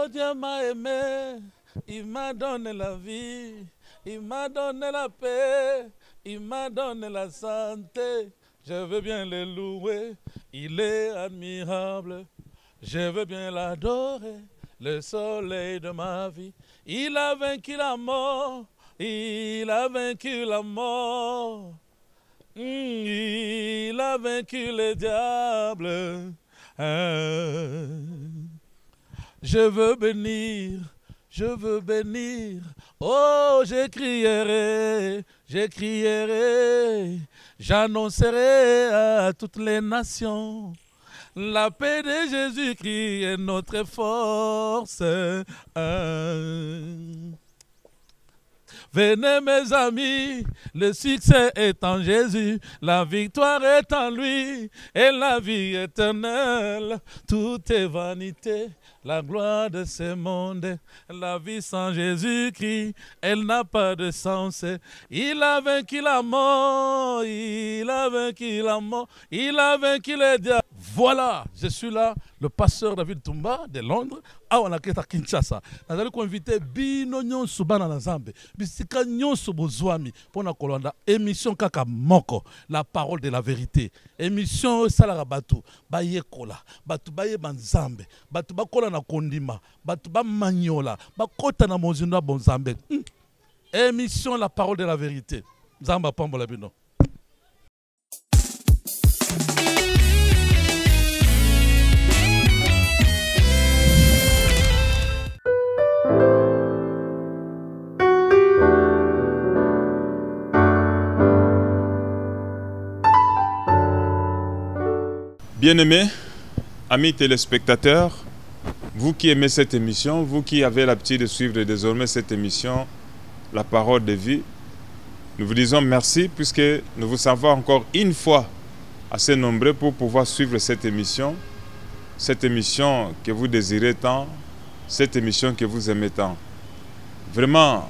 Oh, Dieu m'a aimé, il m'a donné la vie, il m'a donné la paix, il m'a donné la santé. Je veux bien le louer, il est admirable. Je veux bien l'adorer, le soleil de ma vie. Il a vaincu la mort, il a vaincu la mort. Il a vaincu le diable. Je veux bénir, je veux bénir. Oh, je crierai, j'annoncerai à toutes les nations. La paix de Jésus-Christ est notre force. Venez mes amis, le succès est en Jésus, la victoire est en lui, et la vie éternelle, tout est vanité, la gloire de ce monde, la vie sans Jésus-Christ, elle n'a pas de sens. Il a vaincu la mort, il a vaincu la mort, il a vaincu le diable. Voilà, je suis là, le pasteur David Tumba de Londres, awa à Kinshasa. Nous allons inviter Bino Nyonso Bana na Nzambe, bisika Nyonso Bozwami, pour na kolanda émission kaka moko, la parole de la vérité. Émission Salara Batu, Baye Kola, Batu Baye Banzambe, Batu Bakola na Kondima, Batu Ba Maniola, Bakota na Mozunda Bonzambe. Émission La parole de la vérité. Zamba Pambola Bino. Bien-aimés, amis téléspectateurs, vous qui aimez cette émission, vous qui avez l'habitude de suivre désormais cette émission, La parole de vie, nous vous disons merci puisque nous vous savons encore une fois assez nombreux pour pouvoir suivre cette émission que vous désirez tant, cette émission que vous aimez tant. Vraiment,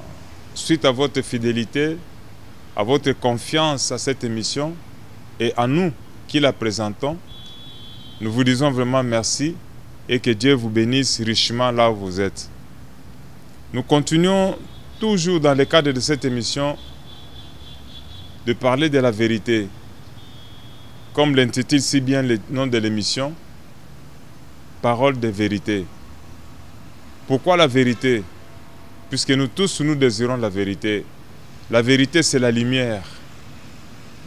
suite à votre fidélité, à votre confiance à cette émission et à nous qui la présentons, nous vous disons vraiment merci et que Dieu vous bénisse richement là où vous êtes. Nous continuons toujours dans le cadre de cette émission de parler de la vérité. Comme l'intitule si bien le nom de l'émission, Parole de vérité. Pourquoi la vérité? Puisque nous tous, nous désirons la vérité. La vérité, c'est la lumière.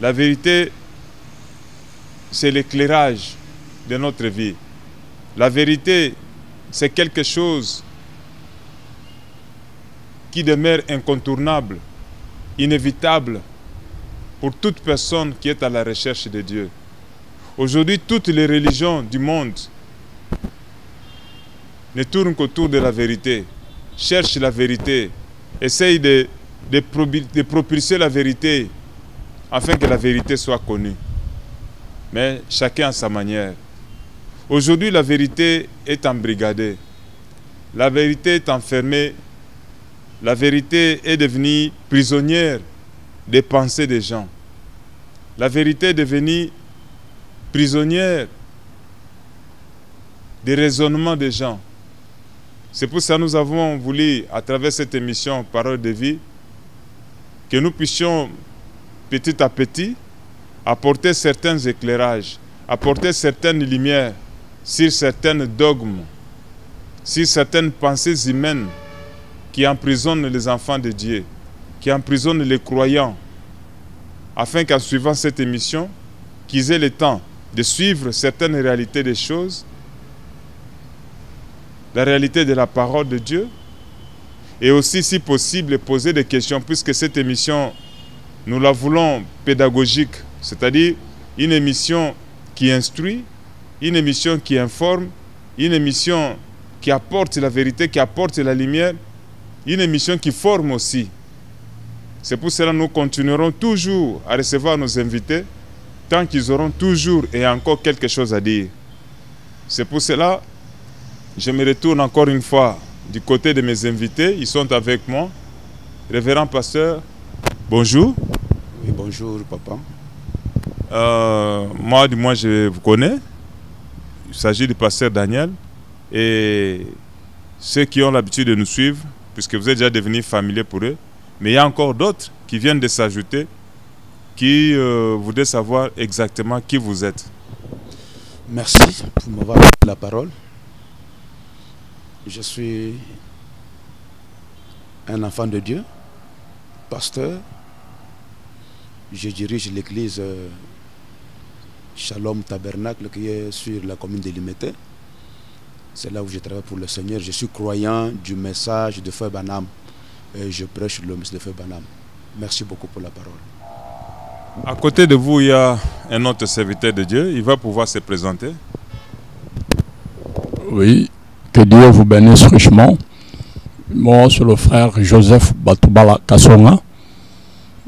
La vérité, c'est l'éclairage de notre vie. La vérité, c'est quelque chose qui demeure incontournable, inévitable pour toute personne qui est à la recherche de Dieu. Aujourd'hui, toutes les religions du monde ne tournent qu'autour de la vérité, cherchent la vérité, essayent de propulser la vérité afin que la vérité soit connue. Mais chacun à sa manière. Aujourd'hui, la vérité est embrigadée. La vérité est enfermée. La vérité est devenue prisonnière des pensées des gens. La vérité est devenue prisonnière des raisonnements des gens. C'est pour ça que nous avons voulu, à travers cette émission Parole de vie, que nous puissions petit à petit apporter certains éclairages, apporter certaines lumières sur certains dogmes, sur certaines pensées humaines qui emprisonnent les enfants de Dieu, qui emprisonnent les croyants, afin qu'en suivant cette émission, qu'ils aient le temps de suivre certaines réalités des choses, la réalité de la parole de Dieu, et aussi, si possible, poser des questions, puisque cette émission, nous la voulons pédagogique, c'est-à-dire une émission qui instruit, une émission qui informe, une émission qui apporte la vérité, qui apporte la lumière, une émission qui forme aussi. C'est pour cela que nous continuerons toujours à recevoir nos invités tant qu'ils auront toujours et encore quelque chose à dire. C'est pour cela que je me retourne encore une fois du côté de mes invités. Ils sont avec moi. Révérend pasteur, bonjour. Oui, bonjour papa. Moi, je vous connais. Il s'agit du pasteur Daniel. Et je suis ceux qui ont l'habitude de nous suivre, puisque vous êtes déjà devenus familiers pour eux. Mais il y a encore d'autres qui viennent de s'ajouter, qui voudraient savoir exactement qui vous êtes. Merci pour m'avoir donné la parole. Je suis un enfant de Dieu, pasteur. Je dirige l'église Shalom Tabernacle qui est sur la commune de Limete. C'est là où je travaille pour le Seigneur. Je suis croyant du message de Frère Branham. Et je prêche le message de Frère Branham. Merci beaucoup pour la parole. À côté de vous, il y a un autre serviteur de Dieu. Il va pouvoir se présenter. Oui, que Dieu vous bénisse richement. Moi, c'est le frère Joseph Batubala Kassonga.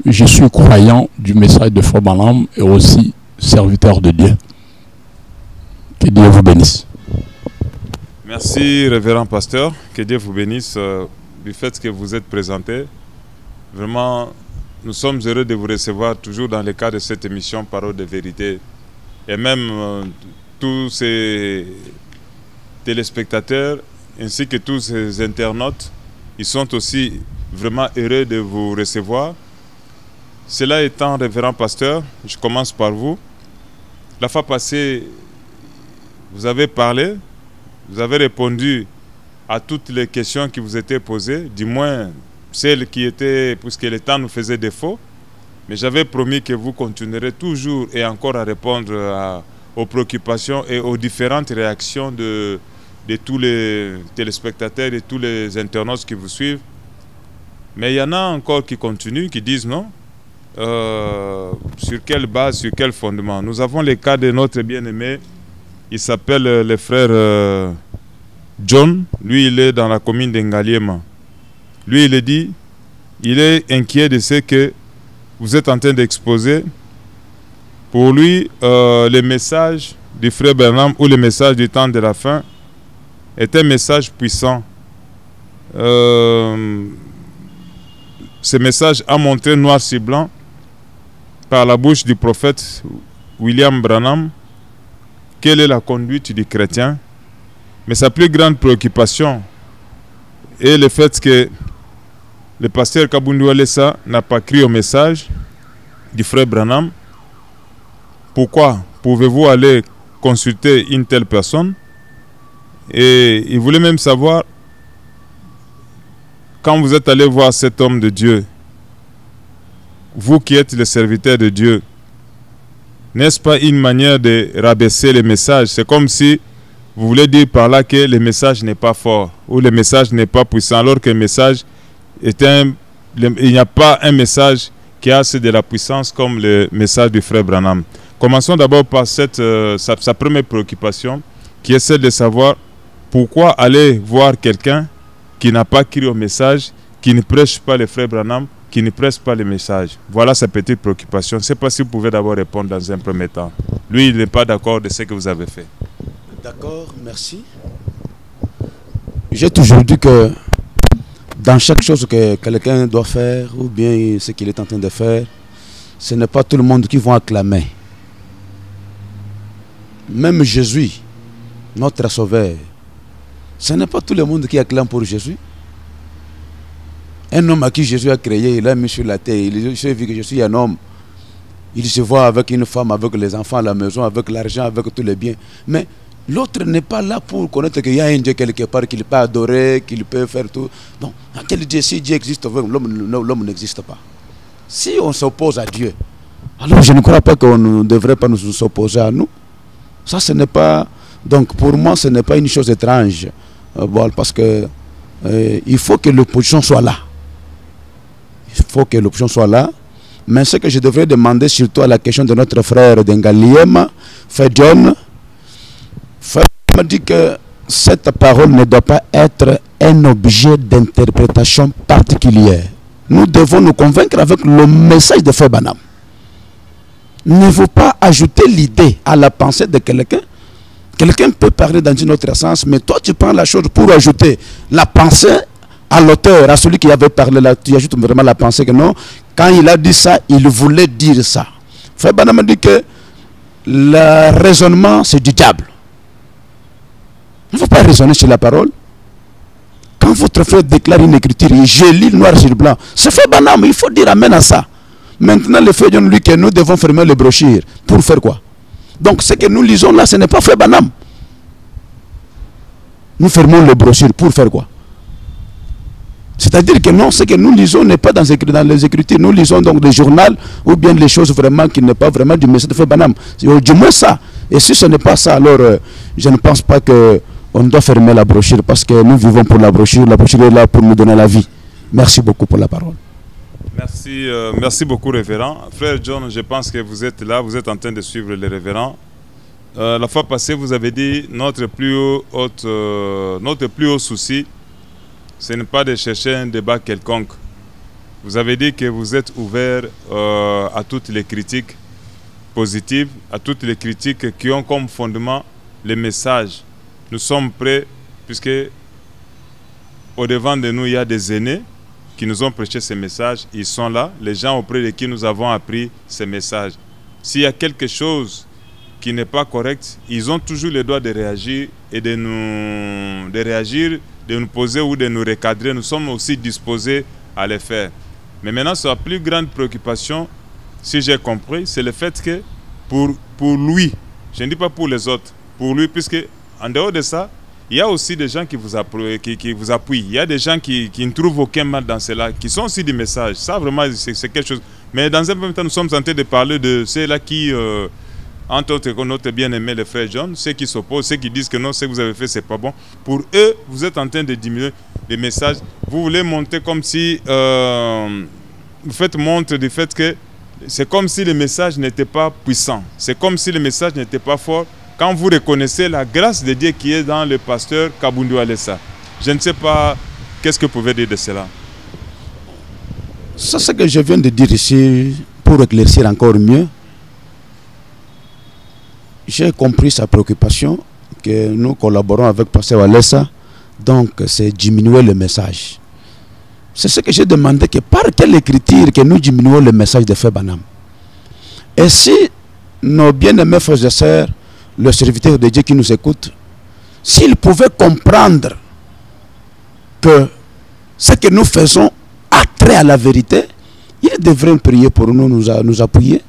Je suis croyant du message de Frère Branham et aussi serviteur de Dieu. Que Dieu vous bénisse. Merci, révérend pasteur. Que Dieu vous bénisse du fait que vous êtes présenté. Vraiment, nous sommes heureux de vous recevoir toujours dans le cadre de cette émission Parole de vérité. Et même tous ces téléspectateurs ainsi que tous ces internautes, ils sont aussi vraiment heureux de vous recevoir. Cela étant, révérend pasteur, je commence par vous. La fois passée, vous avez parlé, vous avez répondu à toutes les questions qui vous étaient posées, du moins celles qui étaient, puisque le temps nous faisait défaut. Mais j'avais promis que vous continuerez toujours et encore à répondre aux préoccupations et aux différentes réactions de tous les téléspectateurs et tous les internautes qui vous suivent. Mais il y en a encore qui continuent, qui disent non. Sur quelle base, sur quel fondement? Nous avons le cas de notre bien-aimé. Il s'appelle le frère John. Lui, il est dans la commune d'Engaliema. Lui, il est dit, il est inquiet de ce que vous êtes en train d'exposer. Pour lui, le message du frère Branham ou le message du temps de la fin est un message puissant. Ce message a montré noir sur blanc par la bouche du prophète William Branham quelle est la conduite du chrétien. Mais sa plus grande préoccupation est le fait que le pasteur Kabundu Alessa n'a pas cru au message du frère Branham. Pourquoi? Pouvez-vous aller consulter une telle personne? Et il voulait même savoir, quand vous êtes allé voir cet homme de Dieu, vous qui êtes le serviteur de Dieu, n'est-ce pas une manière de rabaisser les messages? C'est comme si vous voulez dire par là que le message n'est pas fort ou le message n'est pas puissant, alors que le message est il n'y a pas un message qui a assez de la puissance comme le message du frère Branham. Commençons d'abord par sa première préoccupation, qui est celle de savoir pourquoi aller voir quelqu'un qui n'a pas cru au message, qui ne prêche pas le frère Branham, qui ne presse pas le message. Voilà sa petite préoccupation. Je ne sais pas si vous pouvez d'abord répondre dans un premier temps. Lui, il n'est pas d'accord de ce que vous avez fait. D'accord, merci. J'ai toujours dit que dans chaque chose que quelqu'un doit faire, ou bien ce qu'il est en train de faire, ce n'est pas tout le monde qui va acclamer. Même Jésus, notre sauveur, ce n'est pas tout le monde qui acclame pour Jésus. Un homme à qui Jésus a créé, il a mis sur la terre, il s'est vu que je suis un homme. Il se voit avec une femme, avec les enfants à la maison, avec l'argent, avec tous les biens. Mais l'autre n'est pas là pour connaître qu'il y a un Dieu quelque part, qu'il peut adorer, qu'il peut faire tout. Donc, quel Dieu, si Dieu existe, l'homme n'existe pas. Si on s'oppose à Dieu, alors je ne crois pas qu'on ne devrait pas nous opposer à nous. Ça, ce n'est pas... Donc, pour moi, ce n'est pas une chose étrange. Parce que il faut que l'opposition soit là. Il faut que l'opposition soit là. Mais ce que je devrais demander surtout à la question de notre frère d'Engaliema, frère John, frère m'a dit que cette parole ne doit pas être un objet d'interprétation particulière. Nous devons nous convaincre avec le message de frère Branham. Ne faut pas ajouter l'idée à la pensée de quelqu'un. Quelqu'un peut parler dans un autre sens, mais toi tu prends la chose pour ajouter la pensée à l'auteur, à celui qui avait parlé là. Tu ajoutes vraiment la pensée que non, quand il a dit ça, il voulait dire ça. Frère Branham dit que le raisonnement c'est du diable. Il ne faut pas raisonner sur la parole. votre frère déclare une écriture, et je lis noir sur blanc, c'est fait Banam, il faut dire amen à ça. Maintenant, le frère John lui que nous devons fermer les brochures. Pour faire quoi? Donc, ce que nous lisons là, ce n'est pas fait Banam. Nous fermons les brochures pour faire quoi? C'est-à-dire que non, ce que nous lisons n'est pas dans les écritures. Nous lisons donc des journaux ou bien les choses vraiment qui n'est pas vraiment du message de Frère Banam. Du moins ça. Et si ce n'est pas ça, alors je ne pense pas qu'on doit fermer la brochure parce que nous vivons pour la brochure. La brochure est là pour nous donner la vie. Merci beaucoup pour la parole. Merci, merci beaucoup, révérend. Frère John, je pense que vous êtes là, vous êtes en train de suivre les révérends. La fois passée, vous avez dit notre plus haut souci, ce n'est pas de chercher un débat quelconque. Vous avez dit que vous êtes ouvert à toutes les critiques positives, à toutes les critiques qui ont comme fondement les messages. Nous sommes prêts, puisque au-devant de nous, il y a des aînés qui nous ont prêché ces messages. Ils sont là, les gens auprès de qui nous avons appris ces messages. S'il y a quelque chose qui n'est pas correct, ils ont toujours le droit de réagir et de nous poser ou de nous recadrer. Nous sommes aussi disposés à le faire. Mais maintenant, sa plus grande préoccupation, si j'ai compris, c'est le fait que pour lui, je ne dis pas pour les autres, pour lui, puisque en dehors de ça, il y a aussi des gens qui vous appuient. Il y a des gens qui ne trouvent aucun mal dans cela, qui sont aussi des messages. Ça, vraiment, c'est quelque chose. Mais dans un premier temps, nous sommes en train de parler de ceux-là qui... entre autres, notre bien-aimé, le frère John, ceux qui s'opposent, ceux qui disent que non, ce que vous avez fait, c'est pas bon. Pour eux, vous êtes en train de diminuer les messages. Vous voulez monter comme si... vous faites montre du fait que c'est comme si le message n'était pas puissant. C'est comme si le message n'était pas fort. Quand vous reconnaissez la grâce de Dieu qui est dans le pasteur Kabundu Alessa. Je ne sais pas, qu'est-ce que vous pouvez dire de cela? C'est ce que je viens de dire ici, pour éclaircir encore mieux. J'ai compris sa préoccupation, que nous collaborons avec Pasteur Alessa, donc c'est diminuer le message. C'est ce que j'ai demandé, que par quelle écriture que nous diminuons le message de Frère Banam. Et si nos bien-aimés frères et sœurs, le serviteur de Dieu qui nous écoute, s'ils pouvaient comprendre que ce que nous faisons a trait à la vérité, ils devraient prier pour nous, nous appuyer.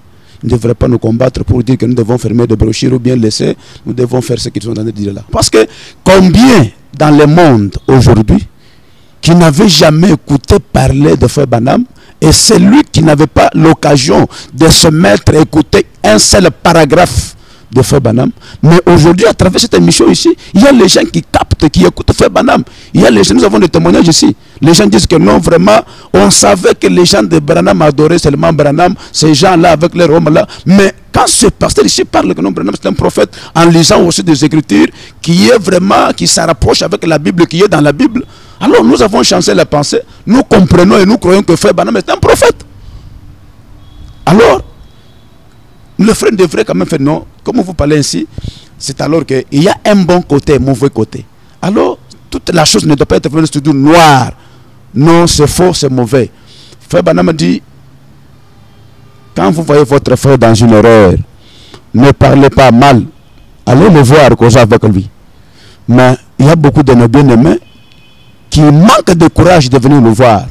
Ils ne devraient pas nous combattre pour dire que nous devons fermer des brochures ou bien laisser, nous devons faire ce qu'ils sont en train de dire là. Parce que combien dans le monde aujourd'hui qui n'avait jamais écouté parler de Frère Banam, et c'est lui qui n'avait pas l'occasion de se mettre à écouter un seul paragraphe de Frère Banam. Mais aujourd'hui, à travers cette émission ici, il y a les gens qui captent, qui écoutent Frère Banam. Il y a les gens, nous avons des témoignages ici. Les gens disent que non, vraiment, on savait que les gens de Branham adoraient seulement Branham, ces gens-là avec les Roms là. Mais quand ce pasteur ici parle que non, Branham c'est un prophète, en lisant aussi des écritures, qui est vraiment, qui se rapproche avec la Bible, qui est dans la Bible, alors nous avons chancé la pensée, nous comprenons et nous croyons que Frère Branham est un prophète. Alors, le frère devrait quand même faire non. Comme vous parlez ainsi, c'est alors qu'il y a un bon côté et un mauvais côté. Alors, toute la chose ne doit pas être toujours noire. Non, c'est faux, c'est mauvais. Frère Banam dit, quand vous voyez votre frère dans une erreur, ne parlez pas mal. Allez le voir, causer avec lui. Mais il y a beaucoup de nos bien-aimés qui manquent de courage de venir nous voir.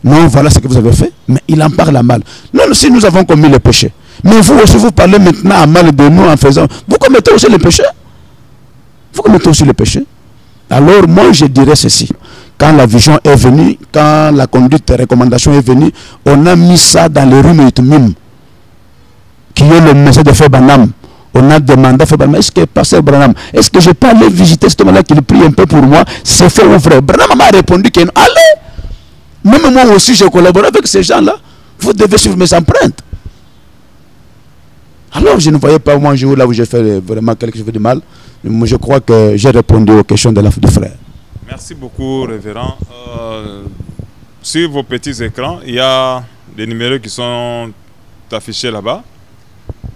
Non, voilà ce que vous avez fait, mais il en parle à mal. Non, si nous avons commis le péché. Mais vous aussi, vous parlez maintenant à mal de nous en faisant... Vous commettez aussi le péché. Vous commettez aussi le péché. Alors, moi, je dirais ceci. Quand la vision est venue, quand la conduite et recommandation est venue, on a mis ça dans le Rum et Tumim, qui est le message de Frère Banam. On a demandé à Frère Banam, est-ce que Pasteur Branham, est-ce que je peux aller visiter cet homme-là qu'il prie un peu pour moi? C'est fait ou vrai? Branham m'a répondu que allez. Même moi aussi, je collabore avec ces gens-là. Vous devez suivre mes empreintes. Alors, je ne voyais pas moi un jour là où j'ai fait vraiment quelque chose de mal. Mais je crois que j'ai répondu aux questions de la du frère. Merci beaucoup, révérend. Sur vos petits écrans, il y a des numéros qui sont affichés là-bas.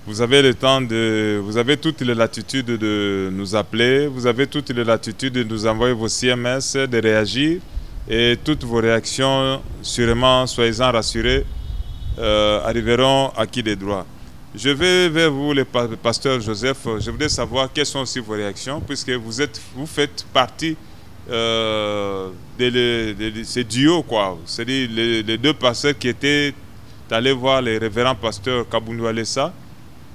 Vous avez le temps de... Vous avez toutes les latitudes de nous appeler. Vous avez toutes les latitudes de nous envoyer vos CMS, de réagir. Et toutes vos réactions, sûrement, soyez-en rassurés, arriveront à qui des droits. Je vais vers vous, le pasteur Joseph. Je voudrais savoir quelles sont aussi vos réactions, puisque vous faites partie ces duos, quoi. C'est-à-dire les deux pasteurs qui étaient allés voir les révérends pasteurs Kaboundou Alessa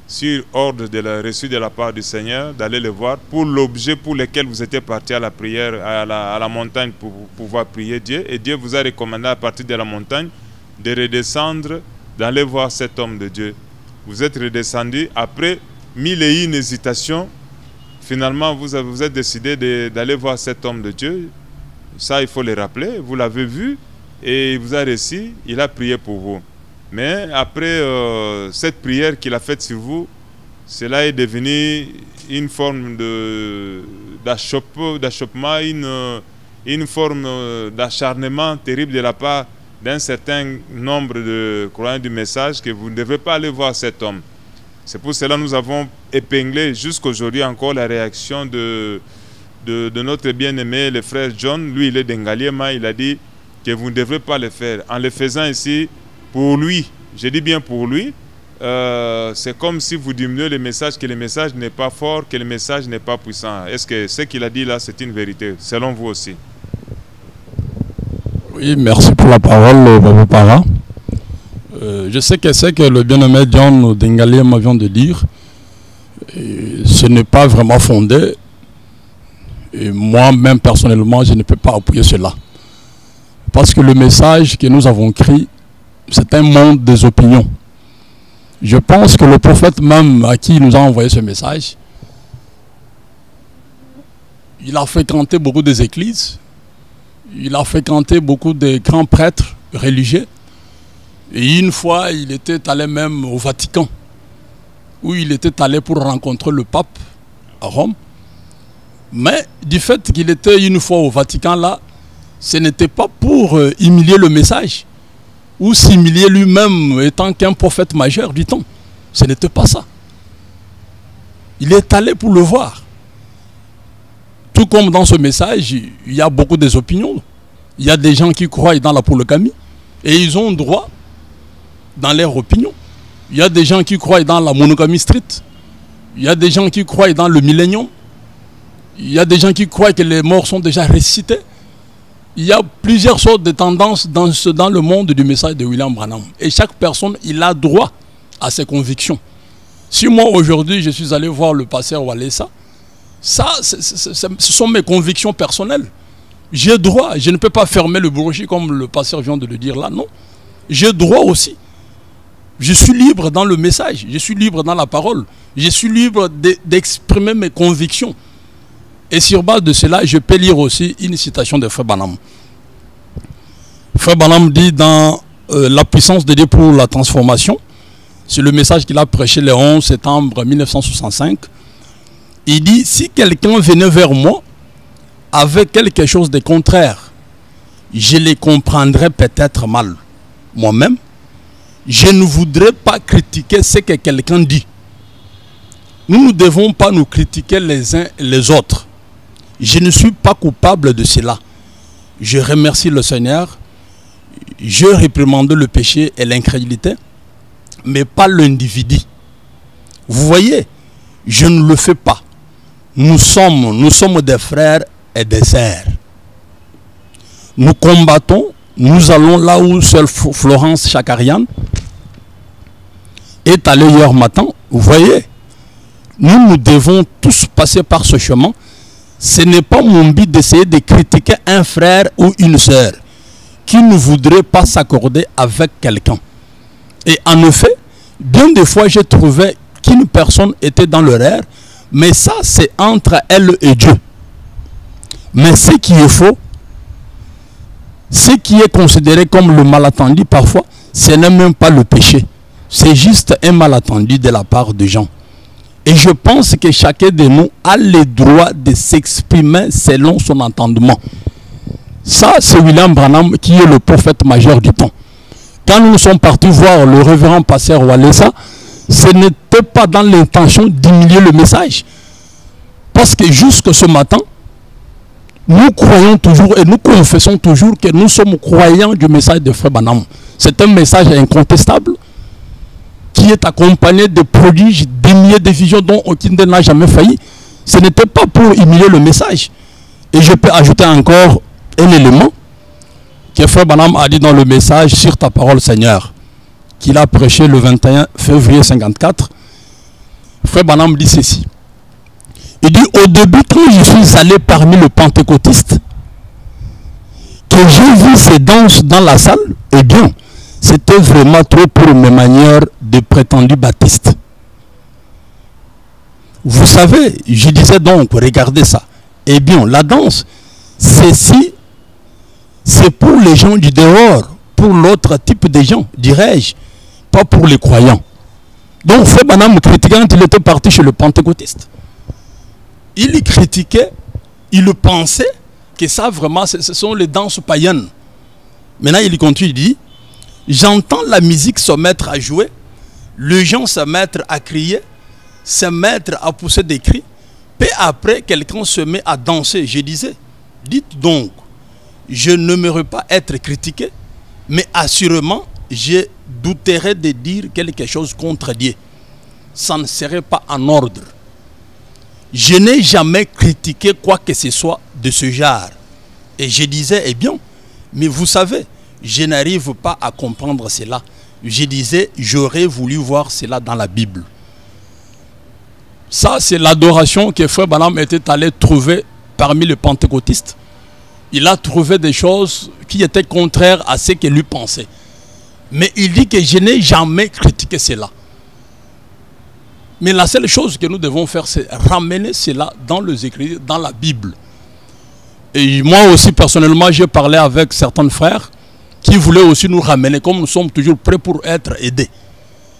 sur ordre reçu de la part du Seigneur, d'aller les voir pour l'objet pour lequel vous étiez partis à la prière, à la montagne pour pouvoir prier Dieu. Et Dieu vous a recommandé à partir de la montagne de redescendre, d'aller voir cet homme de Dieu. Vous êtes redescendu après 1001 hésitations. Finalement, vous êtes décidé d'aller voir cet homme de Dieu. Ça, il faut le rappeler. Vous l'avez vu et il vous a réussi. Il a prié pour vous. Mais après cette prière qu'il a faite sur vous, cela est devenu une forme d'achoppement, une forme d'acharnement terrible de la part d'un certain nombre de croyants du message que vous ne devez pas aller voir cet homme. C'est pour cela que nous avons épinglé jusqu'aujourd'hui encore la réaction de notre bien-aimé, le frère John. Lui, il est d'Engaliema, il a dit que vous ne devrez pas le faire. En le faisant ici, pour lui, je dis bien pour lui, c'est comme si vous diminuez le message, que le message n'est pas fort, que le message n'est pas puissant. Est-ce que ce qu'il a dit là, c'est une vérité, selon vous aussi? Oui, merci pour la parole, Babou Para. Je sais que c'est que le bien-aimé John Dengaliema vient de dire. Ce n'est pas vraiment fondé. Et moi-même, personnellement, je ne peux pas appuyer cela. Parce que le message que nous avons écrit, c'est un monde des opinions. Je pense que le prophète même à qui il nous a envoyé ce message, il a fréquenté beaucoup des églises, il a fréquenté beaucoup de grands prêtres religieux. Et une fois, il était allé même au Vatican, où il était allé pour rencontrer le pape à Rome. Mais du fait qu'il était une fois au Vatican là, ce n'était pas pour humilier le message, ou s'humilier lui-même étant qu'un prophète majeur du temps. Ce n'était pas ça. Il est allé pour le voir. Tout comme dans ce message, il y a beaucoup des opinions. Il y a des gens qui croient dans la polygamie et ils ont droit dans leur opinion. Il y a des gens qui croient dans la monogamie stricte. Il y a des gens qui croient dans le millénium. Il y a des gens qui croient que les morts sont déjà ressuscités. Il y a plusieurs sortes de tendances dans le monde du message de William Branham. Et chaque personne, il a droit à ses convictions. Si moi, aujourd'hui, je suis allé voir le pasteur Walesa, ça, ce sont mes convictions personnelles. J'ai droit. Je ne peux pas fermer le bourgie comme le pasteur vient de le dire là, non. J'ai droit aussi. Je suis libre dans le message. Je suis libre dans la parole. Je suis libre d'exprimer mes convictions. Et sur base de cela, je peux lire aussi une citation de Frère Branham. Frère Branham dit dans La puissance de Dieu pour la transformation, c'est le message qu'il a prêché le 11 septembre 1965. Il dit, si quelqu'un venait vers moi avec quelque chose de contraire, je les comprendrais peut-être mal. Moi-même, je ne voudrais pas critiquer ce que quelqu'un dit. Nous ne devons pas nous critiquer les uns et les autres. Je ne suis pas coupable de cela. Je remercie le Seigneur. Je réprimande le péché et l'incrédulité, mais pas l'individu. Vous voyez, je ne le fais pas. Nous sommes des frères et des sœurs. Nous combattons, nous allons là où seule Florence Chakarian est allée hier matin. Vous voyez, nous devons tous passer par ce chemin. Ce n'est pas mon but d'essayer de critiquer un frère ou une sœur qui ne voudrait pas s'accorder avec quelqu'un. Et en effet, bien des fois, j'ai trouvé qu'une personne était dans l'erreur, mais ça, c'est entre elle et Dieu. Mais ce qui est faux, ce qui est considéré comme le malentendu parfois, ce n'est même pas le péché. C'est juste un malentendu de la part de gens. Et je pense que chacun de nous a le droit de s'exprimer selon son entendement. Ça, c'est William Branham qui est le prophète majeur du temps. Quand nous sommes partis voir le révérend pasteur Walesa, ce n'était pas dans l'intention d'humilier le message. Parce que jusque ce matin, nous croyons toujours et nous confessons toujours que nous sommes croyants du message de Frère Branham. C'est un message incontestable qui est accompagné de prodiges, des milliers de visions dont aucune n'a jamais failli. Ce n'était pas pour humilier le message. Et je peux ajouter encore un élément que Frère Branham a dit dans le message sur ta parole Seigneur, qu'il a prêché le 21 février 54. Frère Branham dit ceci. Il dit, au début, quand je suis allé parmi les pentecôtistes, que j'ai vu ces danses dans la salle, eh bien, c'était vraiment trop pour mes manières de prétendus baptistes. Vous savez, je disais donc, regardez ça. Eh bien, la danse, c'est pour les gens du dehors, pour l'autre type de gens, dirais-je, pas pour les croyants. Donc, Frère Branham critiquait quand il était parti chez le pentecôtiste. Il y critiquait, il pensait que ça vraiment, ce sont les danses païennes. Maintenant, il continue, il dit, j'entends la musique se mettre à jouer, les gens se mettre à crier, se mettre à pousser des cris. Peu après, quelqu'un se met à danser. Je disais, dites donc, je n'aimerais pas être critiqué, mais assurément, je douterais de dire quelque chose contre Dieu. Ça ne serait pas en ordre. Je n'ai jamais critiqué quoi que ce soit de ce genre. Et je disais, eh bien, mais vous savez, je n'arrive pas à comprendre cela. Je disais, j'aurais voulu voir cela dans la Bible. Ça, c'est l'adoration que Frère Branham était allé trouver parmi les pentecôtistes. Il a trouvé des choses qui étaient contraires à ce que lui pensait. Mais il dit que je n'ai jamais critiqué cela. Mais la seule chose que nous devons faire, c'est ramener cela dans les écrits, dans la Bible. Et moi aussi, personnellement, j'ai parlé avec certains frères qui voulaient aussi nous ramener, comme nous sommes toujours prêts pour être aidés.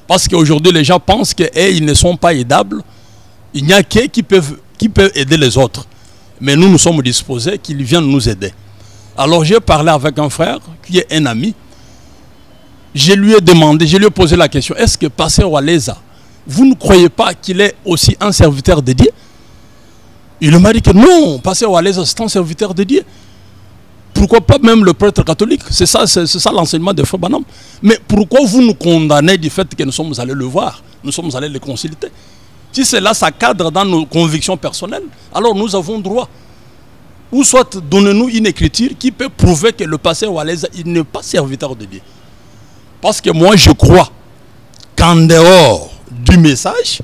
Parce qu'aujourd'hui, les gens pensent qu'ils ne sont pas aidables. Il n'y a qu'eux qui peuvent aider les autres. Mais nous sommes disposés qu'ils viennent nous aider. Alors j'ai parlé avec un frère qui est un ami. Je lui ai demandé, je lui ai posé la question, est-ce que Pasteur Waleza, vous ne croyez pas qu'il est aussi un serviteur de Dieu? Il m'a dit que non, Pasteur Waleza, c'est un serviteur de Dieu. Pourquoi pas même le prêtre catholique? C'est ça l'enseignement de Frère Branham. Mais pourquoi vous nous condamnez du fait que nous sommes allés le voir, nous sommes allés le consulter? Si cela, ça cadre dans nos convictions personnelles, alors nous avons droit. Ou soit donnez-nous une écriture qui peut prouver que le pasteur Waleza, il n'est pas serviteur de Dieu. Parce que moi, je crois qu'en dehors du message,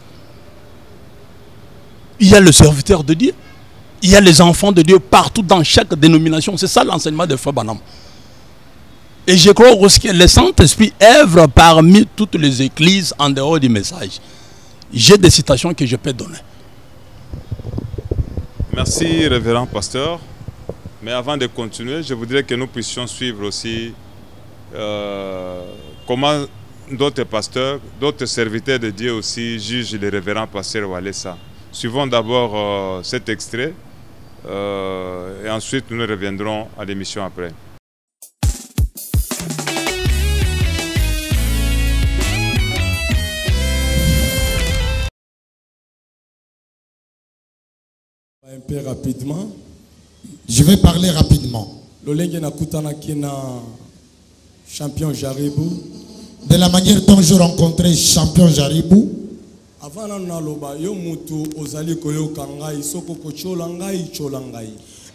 il y a le serviteur de Dieu. Il y a les enfants de Dieu partout dans chaque dénomination. C'est ça l'enseignement de Frère Branham. Et je crois aussi que le Saint-Esprit œuvre parmi toutes les églises en dehors du message. J'ai des citations que je peux donner. Merci, révérend pasteur. Mais avant de continuer, je voudrais que nous puissions suivre aussi comment d'autres pasteurs, d'autres serviteurs de Dieu aussi jugent le révérend pasteur Waleza. Suivons d'abord cet extrait et ensuite nous reviendrons à l'émission après. Un peu rapidement. Je vais parler rapidement. Champion Jaribou. De la manière dont je rencontrais Champion Jaribou.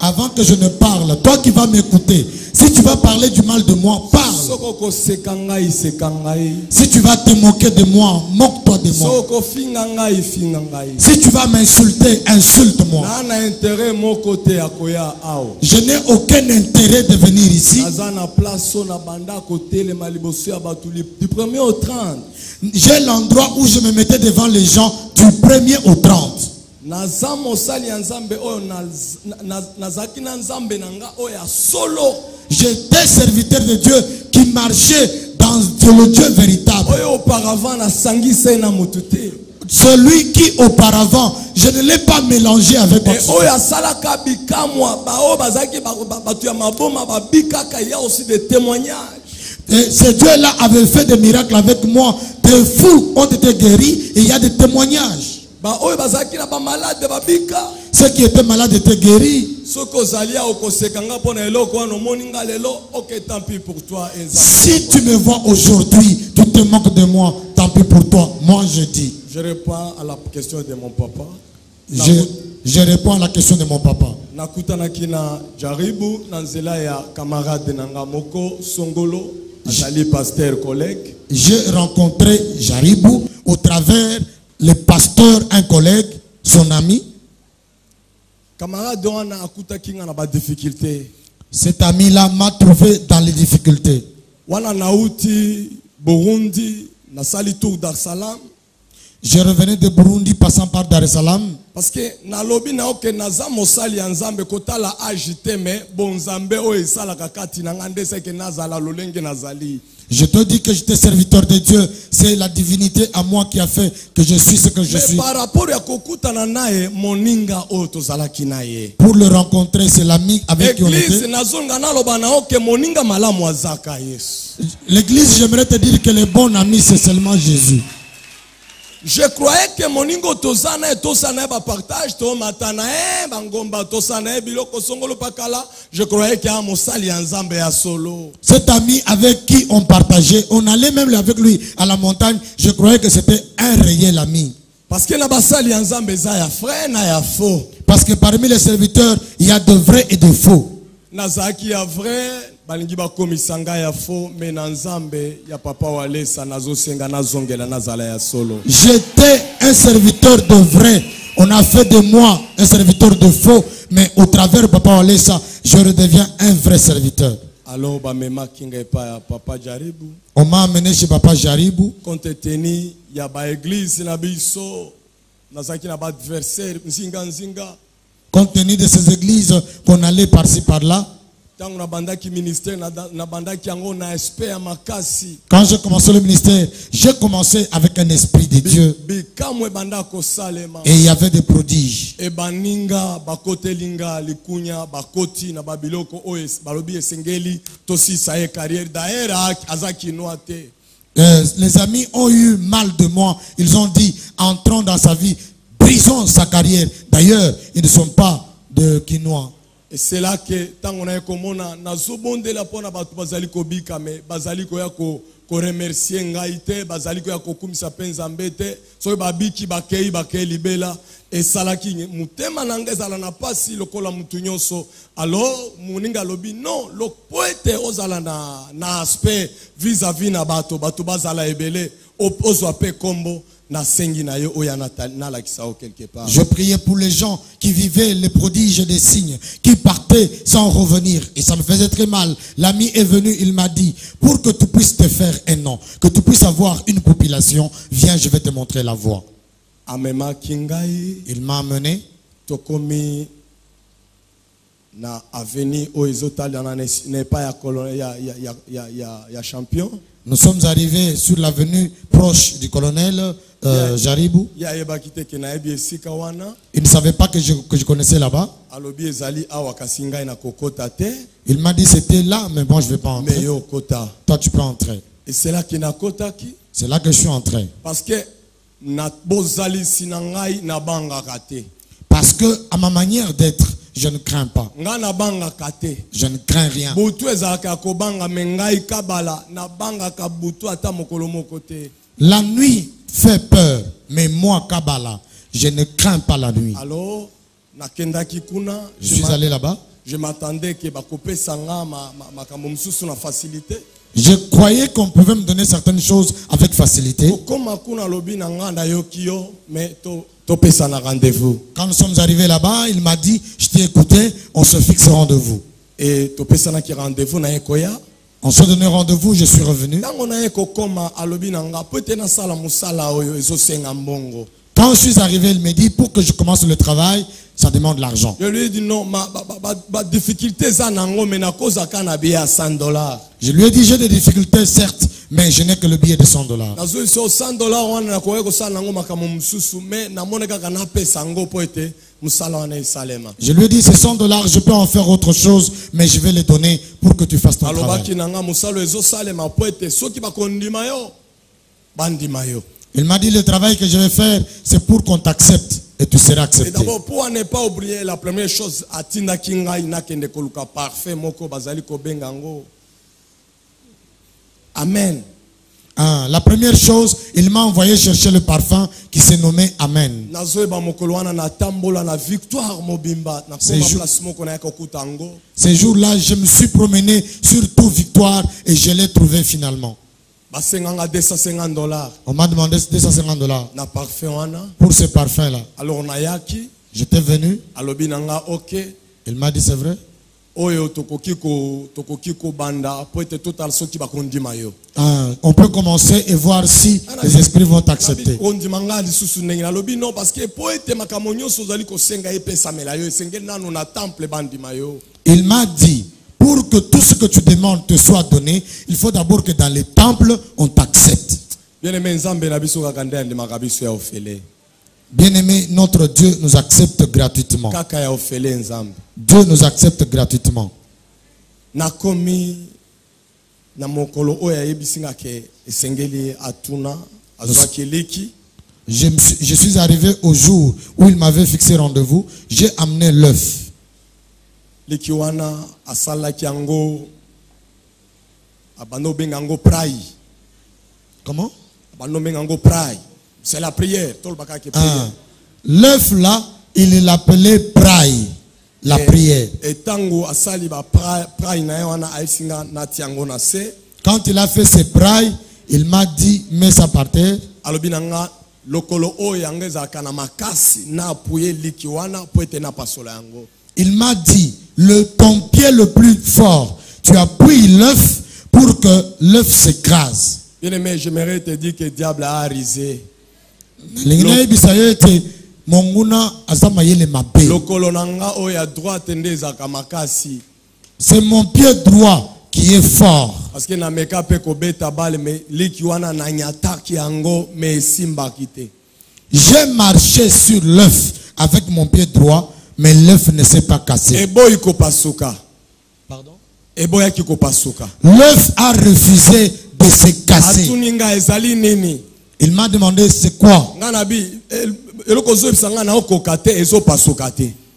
Avant que je ne parle, toi qui vas m'écouter, si tu vas parler du mal de moi, parle. Si tu vas te moquer de moi, moque-toi de moi. Si tu vas m'insulter, insulte-moi. Je n'ai aucun intérêt de venir ici. Du 1er au 30. J'ai l'endroit où je me mettais devant les gens du 1er au 30. J'étais serviteur de Dieu qui marchait dans le Dieu véritable. Celui qui auparavant, je ne l'ai pas mélangé avec d'autres. Et ce Dieu-là avait fait des miracles avec moi. Des fous ont été guéris et il y a des témoignages. Ceux qui étaient malades étaient guéris. Si tu me vois aujourd'hui, tu te moques de moi, tant pis pour toi. Moi je dis. Je réponds à la question de mon papa. Je réponds à la question de mon papa. nakutanaki na Jaribu na nzela ya camarade nanga moko Songolo azali pasteur collègue. J'ai rencontré Jaribou au travers le pasteur, un collègue, son ami. Camarade wana akutaki nga na ba difficulté. Cet ami-là m'a trouvé dans les difficultés. Wana nauti Burundi na sali tour Dar es Salaam. Je revenais de Burundi passant par Dar es Salaam. Parce que na lobi na oke naza mosali ya nzambe kotala agité mais bon nzambe o esala kakati na ngande seke nazala lolenge nazali. Je te dis que j'étais serviteur de Dieu. C'est la divinité à moi qui a fait que je suis ce que je suis. Par rapport à kokutana nae moninga o tozalaki nae. Pour le rencontrer, c'est l'ami avec qui on était. Église nazonga na loba na oke moninga malamu azaka Yesu. L'église, j'aimerais te dire que le bon ami c'est seulement Jésus. Je croyais que moningo tozana et tosana ba partage to matana bangomba tosana biloko songolo pakala. Je croyais qu'il y a mosali ya nzambe ya solo. Cet ami avec qui on partageait, on allait même avec lui à la montagne. Je croyais que c'était un réel ami. Parce que na basali ya nzambe za ya frère na ya faux. Parce que parmi les serviteurs, il y a de vrais et de faux. Nazaki ya vrai balingi bakomisanga ya faux mais na nzambe ya papa walesa nazosenga nazongela nazala ya solo. J'étais un serviteur de vrai. On a fait de moi un serviteur de faux, mais au travers de papa walesa, je redeviens un vrai serviteur. Alors bamema kinga epa ya papa Jaribu. On m'a amené chez papa Jaribou. Compte tenu ya ba église na biso nazaki na ba adversaire nzinga nzinga. Compte tenu de ces églises qu'on allait par-ci par-là. Quand j'ai commencé le ministère, j'ai commencé avec un esprit de Dieu. Et il y avait des prodiges. Les amis ont eu mal de moi. Ils ont dit, entrons dans sa vie, brisons sa carrière. D'ailleurs, ils ne sont pas de Kinois. Et c'est là que tant on a komona nazobonde la pona batu bazali ko bika me bazali ko ya ko remercier ngaite bazali ko ya ko kumisa penza mbete so babiki bakei libela et salaki mutema nangezala na pasi lokola mutu nyonso alors muninga lobi non le poète ozala na aspect vis-à-vis na bato bazala ebele ozo ape kombo. Je priais pour les gens qui vivaient les prodiges et des signes, qui partaient sans revenir. Et ça me faisait très mal. L'ami est venu, il m'a dit, pour que tu puisses te faire un nom, que tu puisses avoir une population, viens, je vais te montrer la voie. Il m'a amené. Nous sommes arrivés sur l'avenue proche du colonel Jaribou. Il ne savait pas que je connaissais là-bas. Il m'a dit c'était là, mais bon, je ne vais pas entrer. Toi, tu peux entrer. Et c'est là que je suis entré. Parce que à ma manière d'être, je ne crains pas. Je ne crains rien. La nuit fait peur, mais moi, Kabbalah, je ne crains pas la nuit. Alors, je suis allé là-bas. Je m'attendais que ma facilité. Je croyais qu'on pouvait me donner certaines choses avec facilité. Quand nous sommes arrivés là-bas, il m'a dit, je t'ai écouté, on se fixe rendez-vous. Et on se donnait rendez-vous, je suis revenu. Quand je suis arrivé, il m'a dit, pour que je commence le travail, ça demande de l'argent. Je lui ai dit non, ma difficulté c'est $100. Je lui ai dit j'ai des difficultés certes, mais je n'ai que le billet de $100. Je lui ai dit c'est $100, je peux en faire autre chose, mais je vais les donner pour que tu fasses ton travail. Il m'a dit le travail que je vais faire, c'est pour qu'on t'accepte et tu seras accepté. Et d'abord, pour ne pas oublier la première chose, parfait, moko bazali ko bengango. Amen. La première chose, il m'a envoyé chercher le parfum qui s'est nommé Amen. Ces jours-là, je me suis promené sur toute Victoire et je l'ai trouvé finalement. On m'a demandé $250 pour ce parfum-là. J'étais venu. Il m'a dit c'est vrai. On peut commencer et voir si les esprits vont t'accepter. Il m'a dit, pour que tout ce que tu demandes te soit donné, il faut d'abord que dans les temples, on t'accepte. Bien-aimé, notre Dieu nous accepte gratuitement. Dieu nous accepte gratuitement. Je suis arrivé au jour où il m'avait fixé rendez-vous. J'ai amené l'œuf. Comment? C'est la prière. L'œuf là, il l'appelait praille. La prière. Quand il a fait ses prailles, il m'a dit, mets ça par terre. Il m'a dit, ton pied le plus fort, tu appuies l'œuf pour que l'œuf s'écrase. Bien-aimé, j'aimerais te dire que le diable a risé. C'est mon pied droit qui est fort. Parce que j'ai marché sur l'œuf avec mon pied droit, mais l'œuf ne s'est pas cassé. Pardon? L'œuf a refusé de se casser. Il m'a demandé c'est quoi.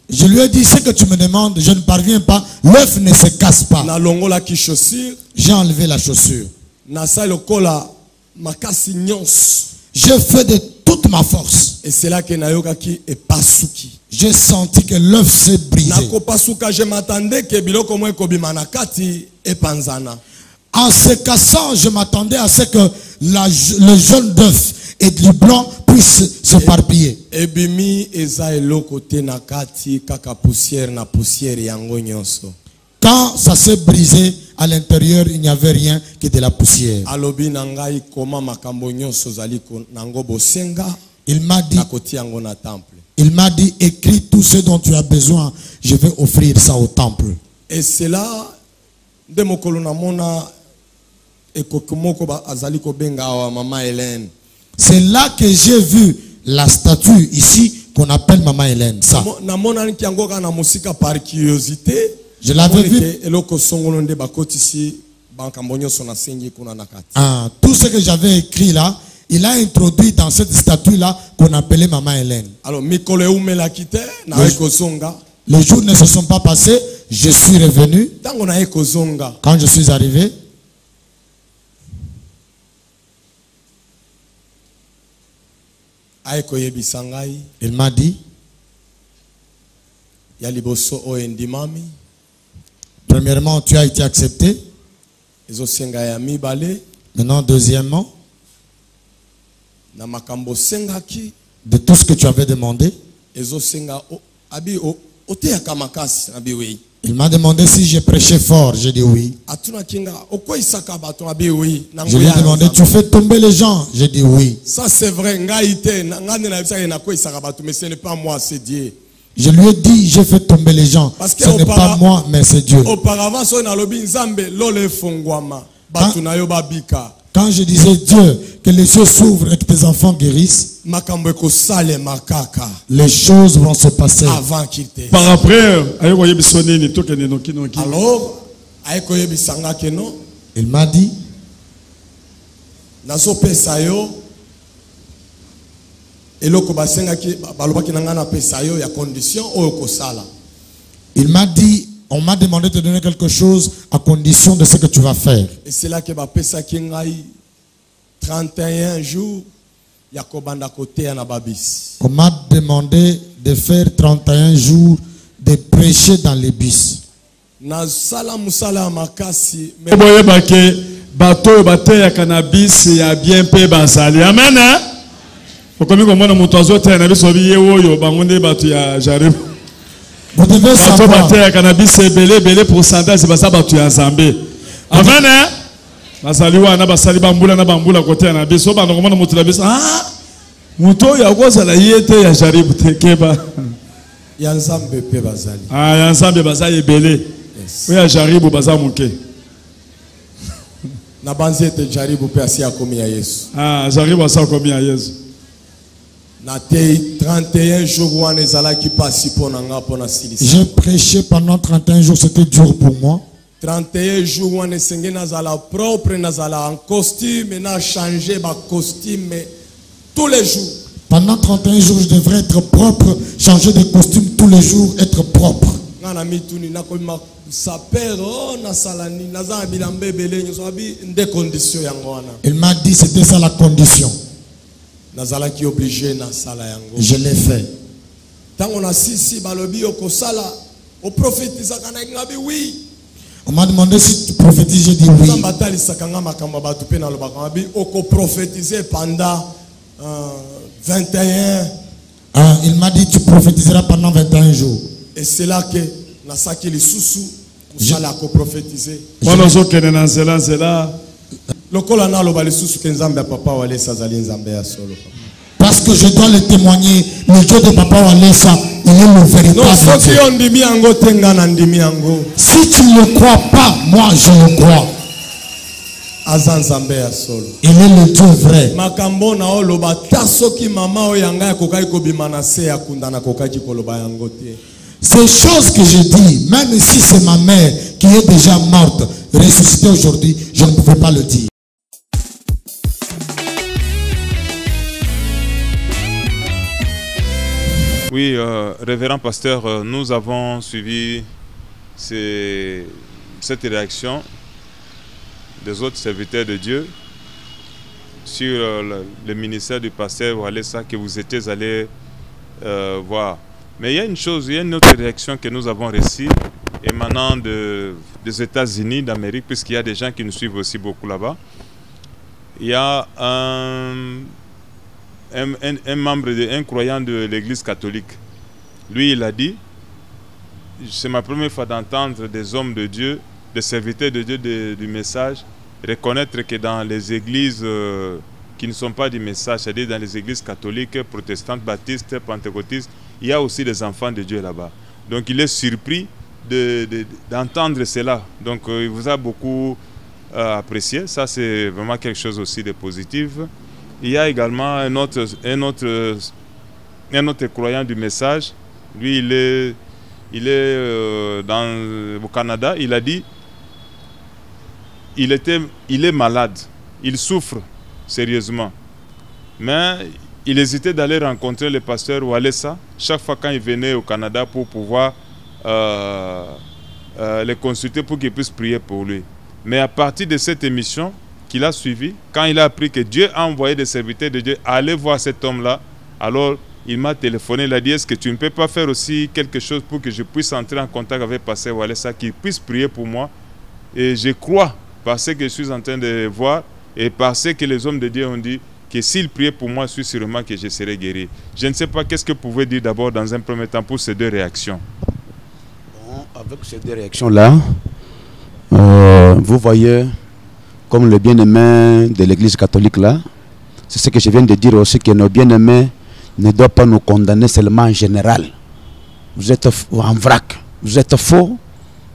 Je lui ai dit ce que tu me demandes, je ne parviens pas. L'œuf ne se casse pas. J'ai enlevé la chaussure. J'ai fait de toute ma force. Et c'est là que j'ai senti que l'œuf s'est brisé. Je m'attendais que en se cassant, je m'attendais à ce que le jaune d'œuf et du blanc puissent s'éparpiller. Quand ça s'est brisé, à l'intérieur, il n'y avait rien que de la poussière. Il m'a dit, écris tout ce dont tu as besoin, je vais offrir ça au temple. Et c'est là, c'est là que j'ai vu la statue ici qu'on appelle Maman Hélène. Ça. Je l'avais vu. Tout ce que j'avais écrit là, il a introduit dans cette statue-là qu'on appelait Maman Hélène. Alors, les jours ne se sont pas passés, je suis revenu. Quand je suis arrivé, il m'a dit, premièrement, tu as été accepté. Maintenant, deuxièmement, de tout ce que tu avais demandé, il m'a demandé si j'ai prêché fort. J'ai dit oui. Je lui ai demandé, tu fais tomber les gens? J'ai dit oui. Ça c'est vrai. Mais ce n'est pas moi, c'est Dieu. Je lui ai dit, j'ai fait tomber les gens. Ce n'est pas moi, mais c'est Dieu. Auparavant, quand je disais Dieu, que les cieux s'ouvrent et que tes enfants guérissent, les choses vont se passer. Avant qu'il te... Par après, alors, il m'a dit, il m'a dit, on m'a demandé de donner quelque chose à condition de ce que tu vas faire. Et c'est là que 31 jours, Yakobanda côté Anababis. On m'a demandé de faire 31 jours de prêcher dans les bus. Na sala musala makasi. Boye bake bato bate ya cannabis ya bien pe basali. Amen. Okomi ko mona muto azote na biso biye oyo bangonde bato ya Jarib. Vous devez Bato savoir. bate ya cannabis c'est belé pourcentage c'est basa bato ya Zambé. Amen. Basali wana basali bambula na bambula kote na biso bando ko mona muto na biso. Ah! Muto ya kozala yete ya Jarib tekeba. Yanzambe pe bazali. Ah, yanzambe bazali belé. Oui, à Jarib baza muke. Na banzete Jaribu pe asia komi ya Yesu. Ah, Jarib asa komi ya Yesu. Na te 31 jours wana ezala ki pasi pona nga pona silisi. J'ai prêché pendant 31 jours, c'était dur pour moi. 31 jours wana senge nazala propre, nazala en costume, na changer ba costume tous les jours. Pendant 31 jours, je devrais être propre, changer de costume tous les jours, être propre. Ngana mituni na kolima sapero na salani naza bilambe belé nyo sabi nde condition yango wana. Il m'a dit c'était ça la condition. Nazala ki obligé na sala yango. Je l'ai fait. Tango na sisi balobi okosala o prophétisa kana ngabi oui. On m'a demandé si tu prophétises, j'ai dit oui. Samba tali sakanga makamba batu pe na lobaka ngabi oko prophétiser pendant 21. Ah, il m'a dit tu prophétiseras pendant 21 jours. Et c'est là que nasaki lisusu musala ko prophétiser. Wana zo kene na nzela. Lokola na loba lisusu ke nzambe papa wale sazali nzambe ya solo. Parce que je dois le témoigner, le Dieu de Papa Walesa, il est le véritable Non, Dieu. Si tu ne le crois pas, moi je le crois. Il est le Dieu vrai. Ces choses que je dis, même si c'est ma mère qui est déjà morte, ressuscitée aujourd'hui, je ne pouvais pas le dire. Oui, révérend pasteur, nous avons suivi cette réaction des autres serviteurs de Dieu sur le ministère du pasteur Walesa que vous étiez allé voir. Mais il y a une chose, il y a une autre réaction que nous avons reçue émanant des États-Unis d'Amérique, puisqu'il y a des gens qui nous suivent aussi beaucoup là-bas. Il y a un membre, un croyant de l'église catholique. Lui, il a dit, c'est ma première fois d'entendre des hommes de Dieu, des serviteurs de Dieu du message, reconnaître que dans les églises qui ne sont pas du message, c'est-à-dire dans les églises catholiques, protestantes, baptistes, pentecôtistes, il y a aussi des enfants de Dieu là-bas. Donc il est surpris d'entendre cela. Donc il vous a beaucoup apprécié. Ça, c'est vraiment quelque chose aussi de positif. Il y a également un autre croyant du message. Lui, il est au Canada. Il a dit il est malade. Il souffre sérieusement. Mais il hésitait d'aller rencontrer le pasteur Walesa chaque fois quand il venait au Canada pour pouvoir les consulter pour qu'il puisse prier pour lui. Mais à partir de cette émission qu'il a suivie, quand il a appris que Dieu a envoyé des serviteurs de Dieu à aller voir cet homme-là, alors il m'a téléphoné, il a dit, est-ce que tu ne peux pas faire aussi quelque chose pour que je puisse entrer en contact avec pasteur Walesa, qu'il puisse prier pour moi. Et je crois, parce que je suis en train de voir, et parce que les hommes de Dieu ont dit, que s'il priait pour moi, je suis sûrement que je serai guéri. Je ne sais pas qu'est-ce que vous pouvez dire d'abord dans un premier temps pour ces deux réactions. Bon, avec ces deux réactions-là, vous voyez, comme le bien-aimé de l'église catholique là, c'est ce que je viens de dire aussi, que nos bien-aimés ne doivent pas nous condamner seulement en général. Vous êtes en vrac, vous êtes faux,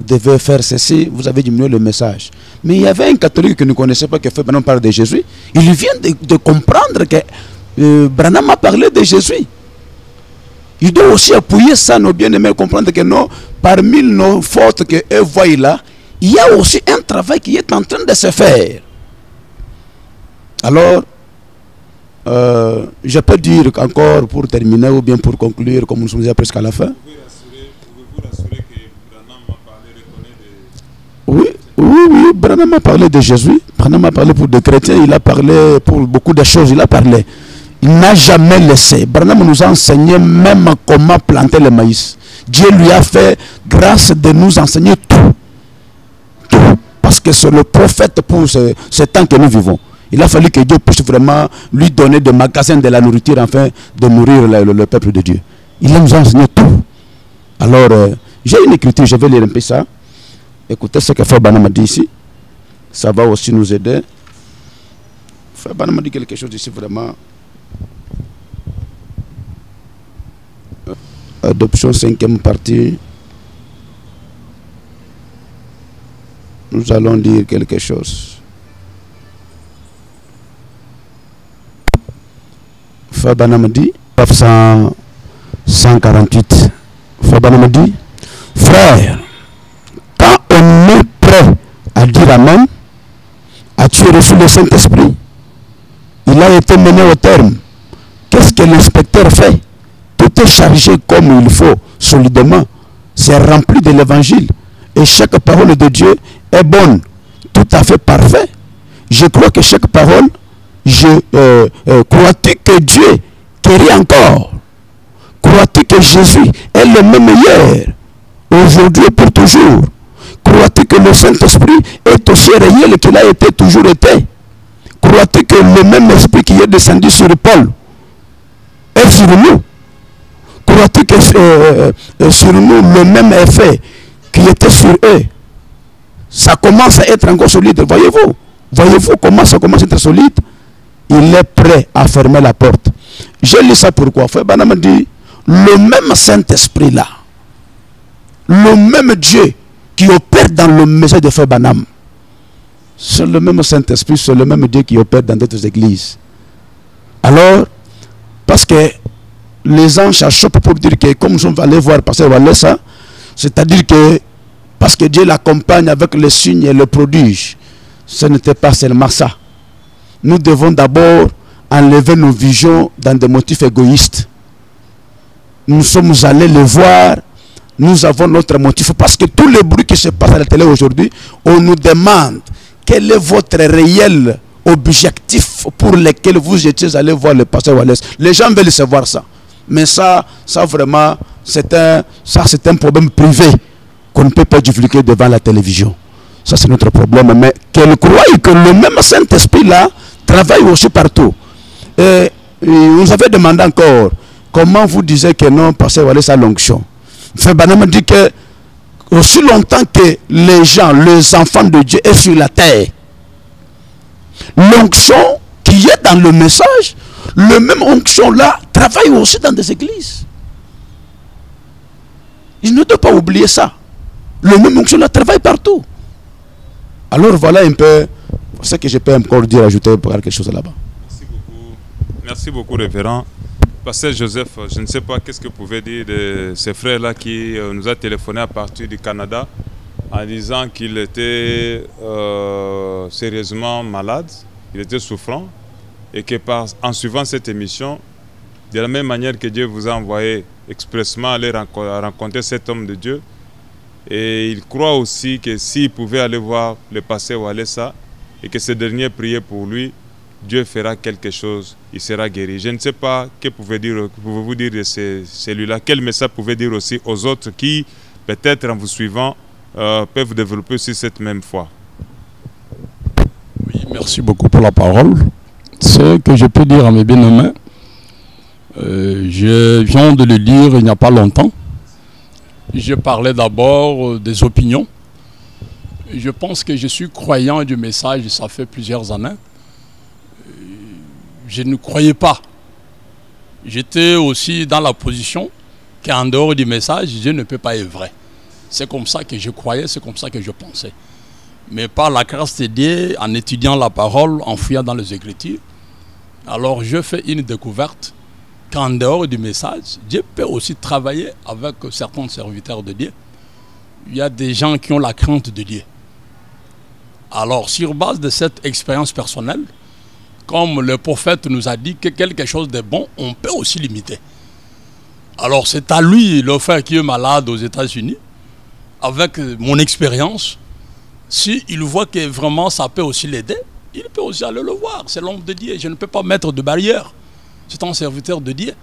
vous devez faire ceci, vous avez diminué le message. Mais il y avait un catholique que nous ne connaissons pas, qui fait maintenant parler de Jésus. Il vient de comprendre que Branham a parlé de Jésus. Il doit aussi appuyer ça, nos bien-aimés, comprendre que non, parmi nos fautes qu'eux voient là, il y a aussi un travail qui est en train de se faire. Alors, je peux dire encore pour terminer ou bien pour conclure, comme nous sommes déjà presque à la fin. Pouvez-vous rassurer que Branham a parlé, Oui, Branham a parlé de Jésus, Branham a parlé pour des chrétiens, il a parlé pour beaucoup de choses, il a parlé. Il n'a jamais laissé. Branham nous a enseigné même comment planter le maïs. Dieu lui a fait grâce de nous enseigner tout. Tout. Parce que c'est le prophète pour ce temps que nous vivons. Il a fallu que Dieu puisse vraiment lui donner des magasins de la nourriture afin de nourrir le peuple de Dieu. Il nous a enseigné tout. Alors, j'ai une écriture, je vais lire un peu ça. Écoutez ce que Frère Branham a dit ici. Ça va aussi nous aider. Frère Branham a dit quelque chose ici vraiment. Adoption 5e partie. Nous allons lire quelque chose. Frère Branham dit, 148. Frère Branham dit, frère, quand on est prêt à dire Amen, as-tu reçu le Saint-Esprit? Il a été mené au terme. Qu'est-ce que l'inspecteur fait? Tout est chargé comme il faut, solidement. C'est rempli de l'évangile. Et chaque parole de Dieu est bonne, tout à fait parfait. Je crois que chaque parole, crois-tu que Dieu guérit encore? Crois-tu que Jésus est le même hier, aujourd'hui et pour toujours? Crois-tu que le Saint-Esprit est aussi réel qu'il a été toujours été? Crois-tu que le même esprit qui est descendu sur Paul est sur nous? Crois-tu que sur nous le même effet qui était sur eux? Ça commence à être encore solide. Voyez-vous? Voyez-vous comment ça commence à être solide? Il est prêt à fermer la porte. J'ai lu ça pourquoi? Frère Branham dit, le même Saint-Esprit là, le même Dieu qui opère dans le message de Frère Branham, c'est le même Saint-Esprit, c'est le même Dieu qui opère dans d'autres églises. Alors, parce que les anges achoppent pour dire que, comme nous allons voir passer Walesa, c'est-à-dire que, parce que Dieu l'accompagne avec les signes et le prodige, ce n'était pas seulement ça. Nous devons d'abord enlever nos visions dans des motifs égoïstes. Nous sommes allés le voir, nous avons notre motif, parce que tous les bruits qui se passent à la télé aujourd'hui, on nous demande quel est votre réel objectif pour lequel vous étiez allé voir le pasteur Wallace. Les gens veulent savoir ça. Mais ça vraiment, c'est un problème privé qu'on ne peut pas divulguer devant la télévision. Ça, c'est notre problème. Mais qu'elle croit que le même Saint-Esprit là travaille aussi partout. Et vous avez demandé encore, comment vous disiez que non, pasteur Wallace a l'onction? Frère Branham dit que aussi longtemps que les gens, les enfants de Dieu est sur la terre, l'onction qui est dans le message, le même onction là travaille aussi dans des églises. Il ne doit pas oublier ça. Le même onction là travaille partout. Alors voilà un peu ce que je peux encore dire, ajouter pour quelque chose là-bas. Merci beaucoup, révérend. Pasteur Joseph, je ne sais pas qu'est-ce que vous pouvez dire de ces frères-là qui nous a téléphoné à partir du Canada en disant qu'il était sérieusement malade, il était souffrant et que en suivant cette émission, de la même manière que Dieu vous a envoyé expressement aller rencontrer cet homme de Dieu, et il croit aussi que s'il pouvait aller voir le pasteur Walesa et que ce dernier priait pour lui, Dieu fera quelque chose, il sera guéri. Je ne sais pas que pouvez-vous dire de celui-là. Quel message pouvez-vous dire aussi aux autres qui, peut-être en vous suivant, peuvent développer aussi cette même foi? Oui, merci beaucoup pour la parole. Ce que je peux dire à mes bien-aimés, je viens de le lire il n'y a pas longtemps. Je parlais d'abord des opinions. Je pense que je suis croyant du message, ça fait plusieurs années. Je ne croyais pas. J'étais aussi dans la position qu'en dehors du message, Dieu ne peut pas être vrai. C'est comme ça que je croyais, c'est comme ça que je pensais. Mais par la grâce de Dieu, en étudiant la parole, en fouillant dans les Écritures, alors je fais une découverte qu'en dehors du message, Dieu peut aussi travailler avec certains serviteurs de Dieu. Il y a des gens qui ont la crainte de Dieu. Alors, sur base de cette expérience personnelle, comme le prophète nous a dit que quelque chose de bon, on peut aussi l'imiter. Alors c'est à lui, le frère qui est malade aux États-Unis, avec mon expérience, s'il voit que vraiment ça peut aussi l'aider, il peut aussi aller le voir. C'est l'homme de Dieu. Je ne peux pas mettre de barrière. C'est un serviteur de Dieu.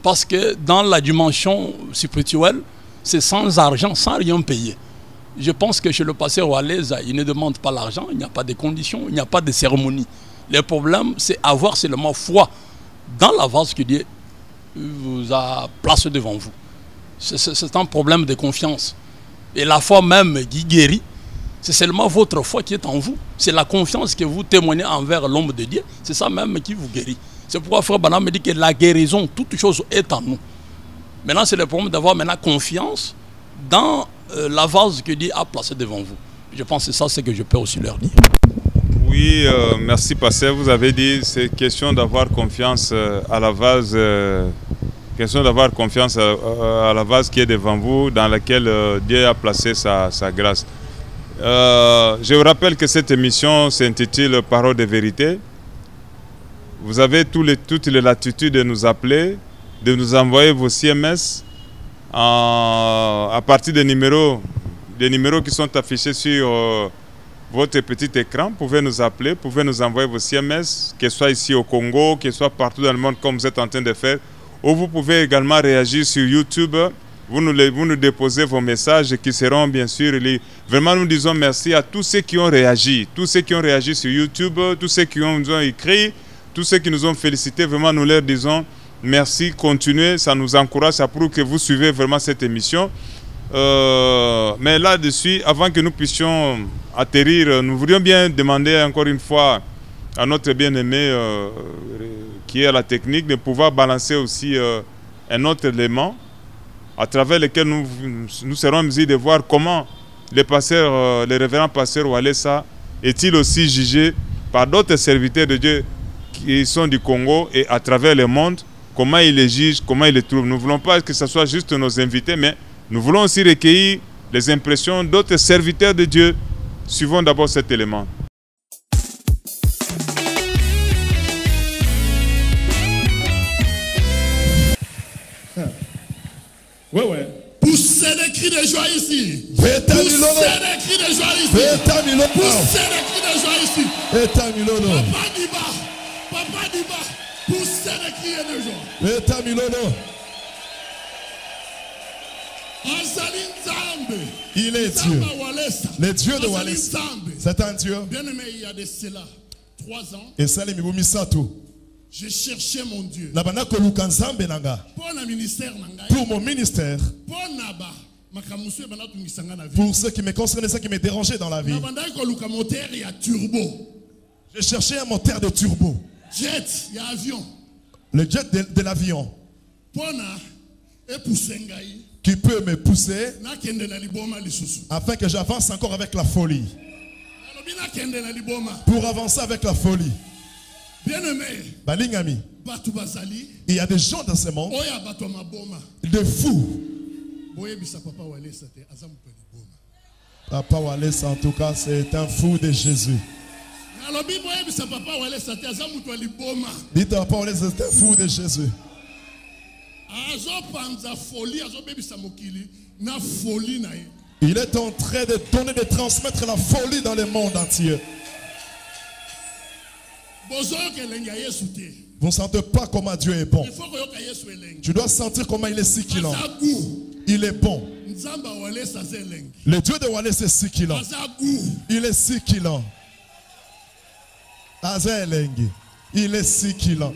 Parce que dans la dimension spirituelle, c'est sans argent, sans rien payer. Je pense que chez le pasteur Walesa, il ne demande pas l'argent, il n'y a pas de conditions, il n'y a pas de cérémonie. Le problème, c'est avoir seulement foi dans la vase que Dieu vous a placée devant vous. C'est un problème de confiance. Et la foi même qui guérit, c'est seulement votre foi qui est en vous. C'est la confiance que vous témoignez envers l'homme de Dieu. C'est ça même qui vous guérit. C'est pourquoi Frère Branham me dit que la guérison, toute chose est en nous. Maintenant, c'est le problème d'avoir maintenant confiance dans la vase que Dieu a placée devant vous. Je pense que c'est ça ce que je peux aussi leur dire. Oui, merci Pasteur. Vous avez dit c'est question d'avoir confiance à la vase. Question d'avoir confiance à la vase qui est devant vous, dans laquelle Dieu a placé sa grâce. Je vous rappelle que cette émission s'intitule Parole de vérité. Vous avez toutes les latitudes de nous appeler, de nous envoyer vos CMS à partir des numéros qui sont affichés sur votre petit écran. Vous pouvez nous appeler, vous pouvez nous envoyer vos CMS, que ce soit ici au Congo, que ce soit partout dans le monde comme vous êtes en train de faire. Ou vous pouvez également réagir sur YouTube. Vous nous déposez vos messages qui seront bien sûr lus. Vraiment, nous disons merci à tous ceux qui ont réagi. Tous ceux qui ont réagi sur YouTube, tous ceux qui nous ont écrit, tous ceux qui nous ont félicités. Vraiment, nous leur disons merci, continuez. Ça nous encourage, ça prouve que vous suivez vraiment cette émission. Mais là-dessus, avant que nous puissions atterrir, nous voudrions bien demander encore une fois à notre bien-aimé qui est à la technique de pouvoir balancer aussi un autre élément à travers lequel nous serons en mesure de voir comment le révérend pasteur Walesa est-il aussi jugé par d'autres serviteurs de Dieu qui sont du Congo et à travers le monde, comment il les juge, comment il les trouve. Nous ne voulons pas que ce soit juste nos invités, mais nous voulons aussi recueillir les impressions d'autres serviteurs de Dieu. Suivons d'abord cet élément. Ouais. Poussez des cris de joie ici. Poussez des cris de joie ici. Poussez des cris de joie ici. Papa Diba. Poussez des cris de joie. Il est Dieu. Le Dieu de Walesa. C'est un Dieu. Bien-aimé, il y a de cela 3 ans. Et ça, les j'ai cherché mon Dieu. Pour mon ministère. Pour ceux qui me concernaient, ceux qui me dérangeaient dans la vie. J'ai cherché un moteur de turbo. Jet, il y a avion. Le jet de l'avion. Qui peut me pousser afin que j'avance encore avec la folie. Pour avancer avec la folie. Bien-aimé, il y a des gens dans ce monde, des fous. Papa Walesa, en tout cas, c'est un fou de Jésus. Dites à Papa Walesa, c'est un fou de Jésus. Il est en train de donner, de transmettre la folie dans le monde entier. Vous ne sentez pas comment Dieu est bon. Tu dois sentir comment il est sikilant. Il est bon. Le Dieu de Walesa est sikilant. Il est sikilant. Il est sikilant.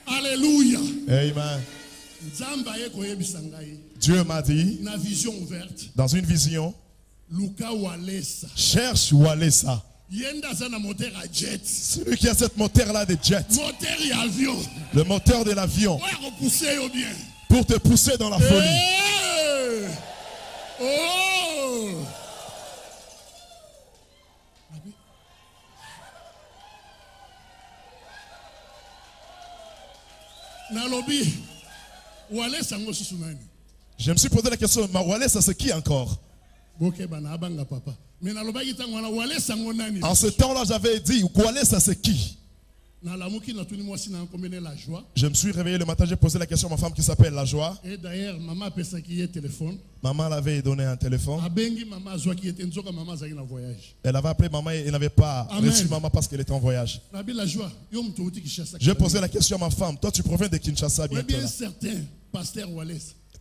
Alléluia. Amen. Dieu m'a dit dans une vision, cherche Walesa. Celui qui a cette moteur-là de jet. Le moteur de l'avion. Pour te pousser dans la folie. Je me suis posé la question, mais Walesa c'est qui encore? En ce temps-là, j'avais dit, Walesa c'est qui? Je me suis réveillé le matin, j'ai posé la question à ma femme qui s'appelle La Joie. Et d'ailleurs, maman a passé un téléphone. Maman l'avait donné un téléphone. Elle avait appelé maman et elle n'avait pas reçu maman parce qu'elle était en voyage. J'ai posé la question à ma femme. Toi, tu proviens de Kinshasa bientôt.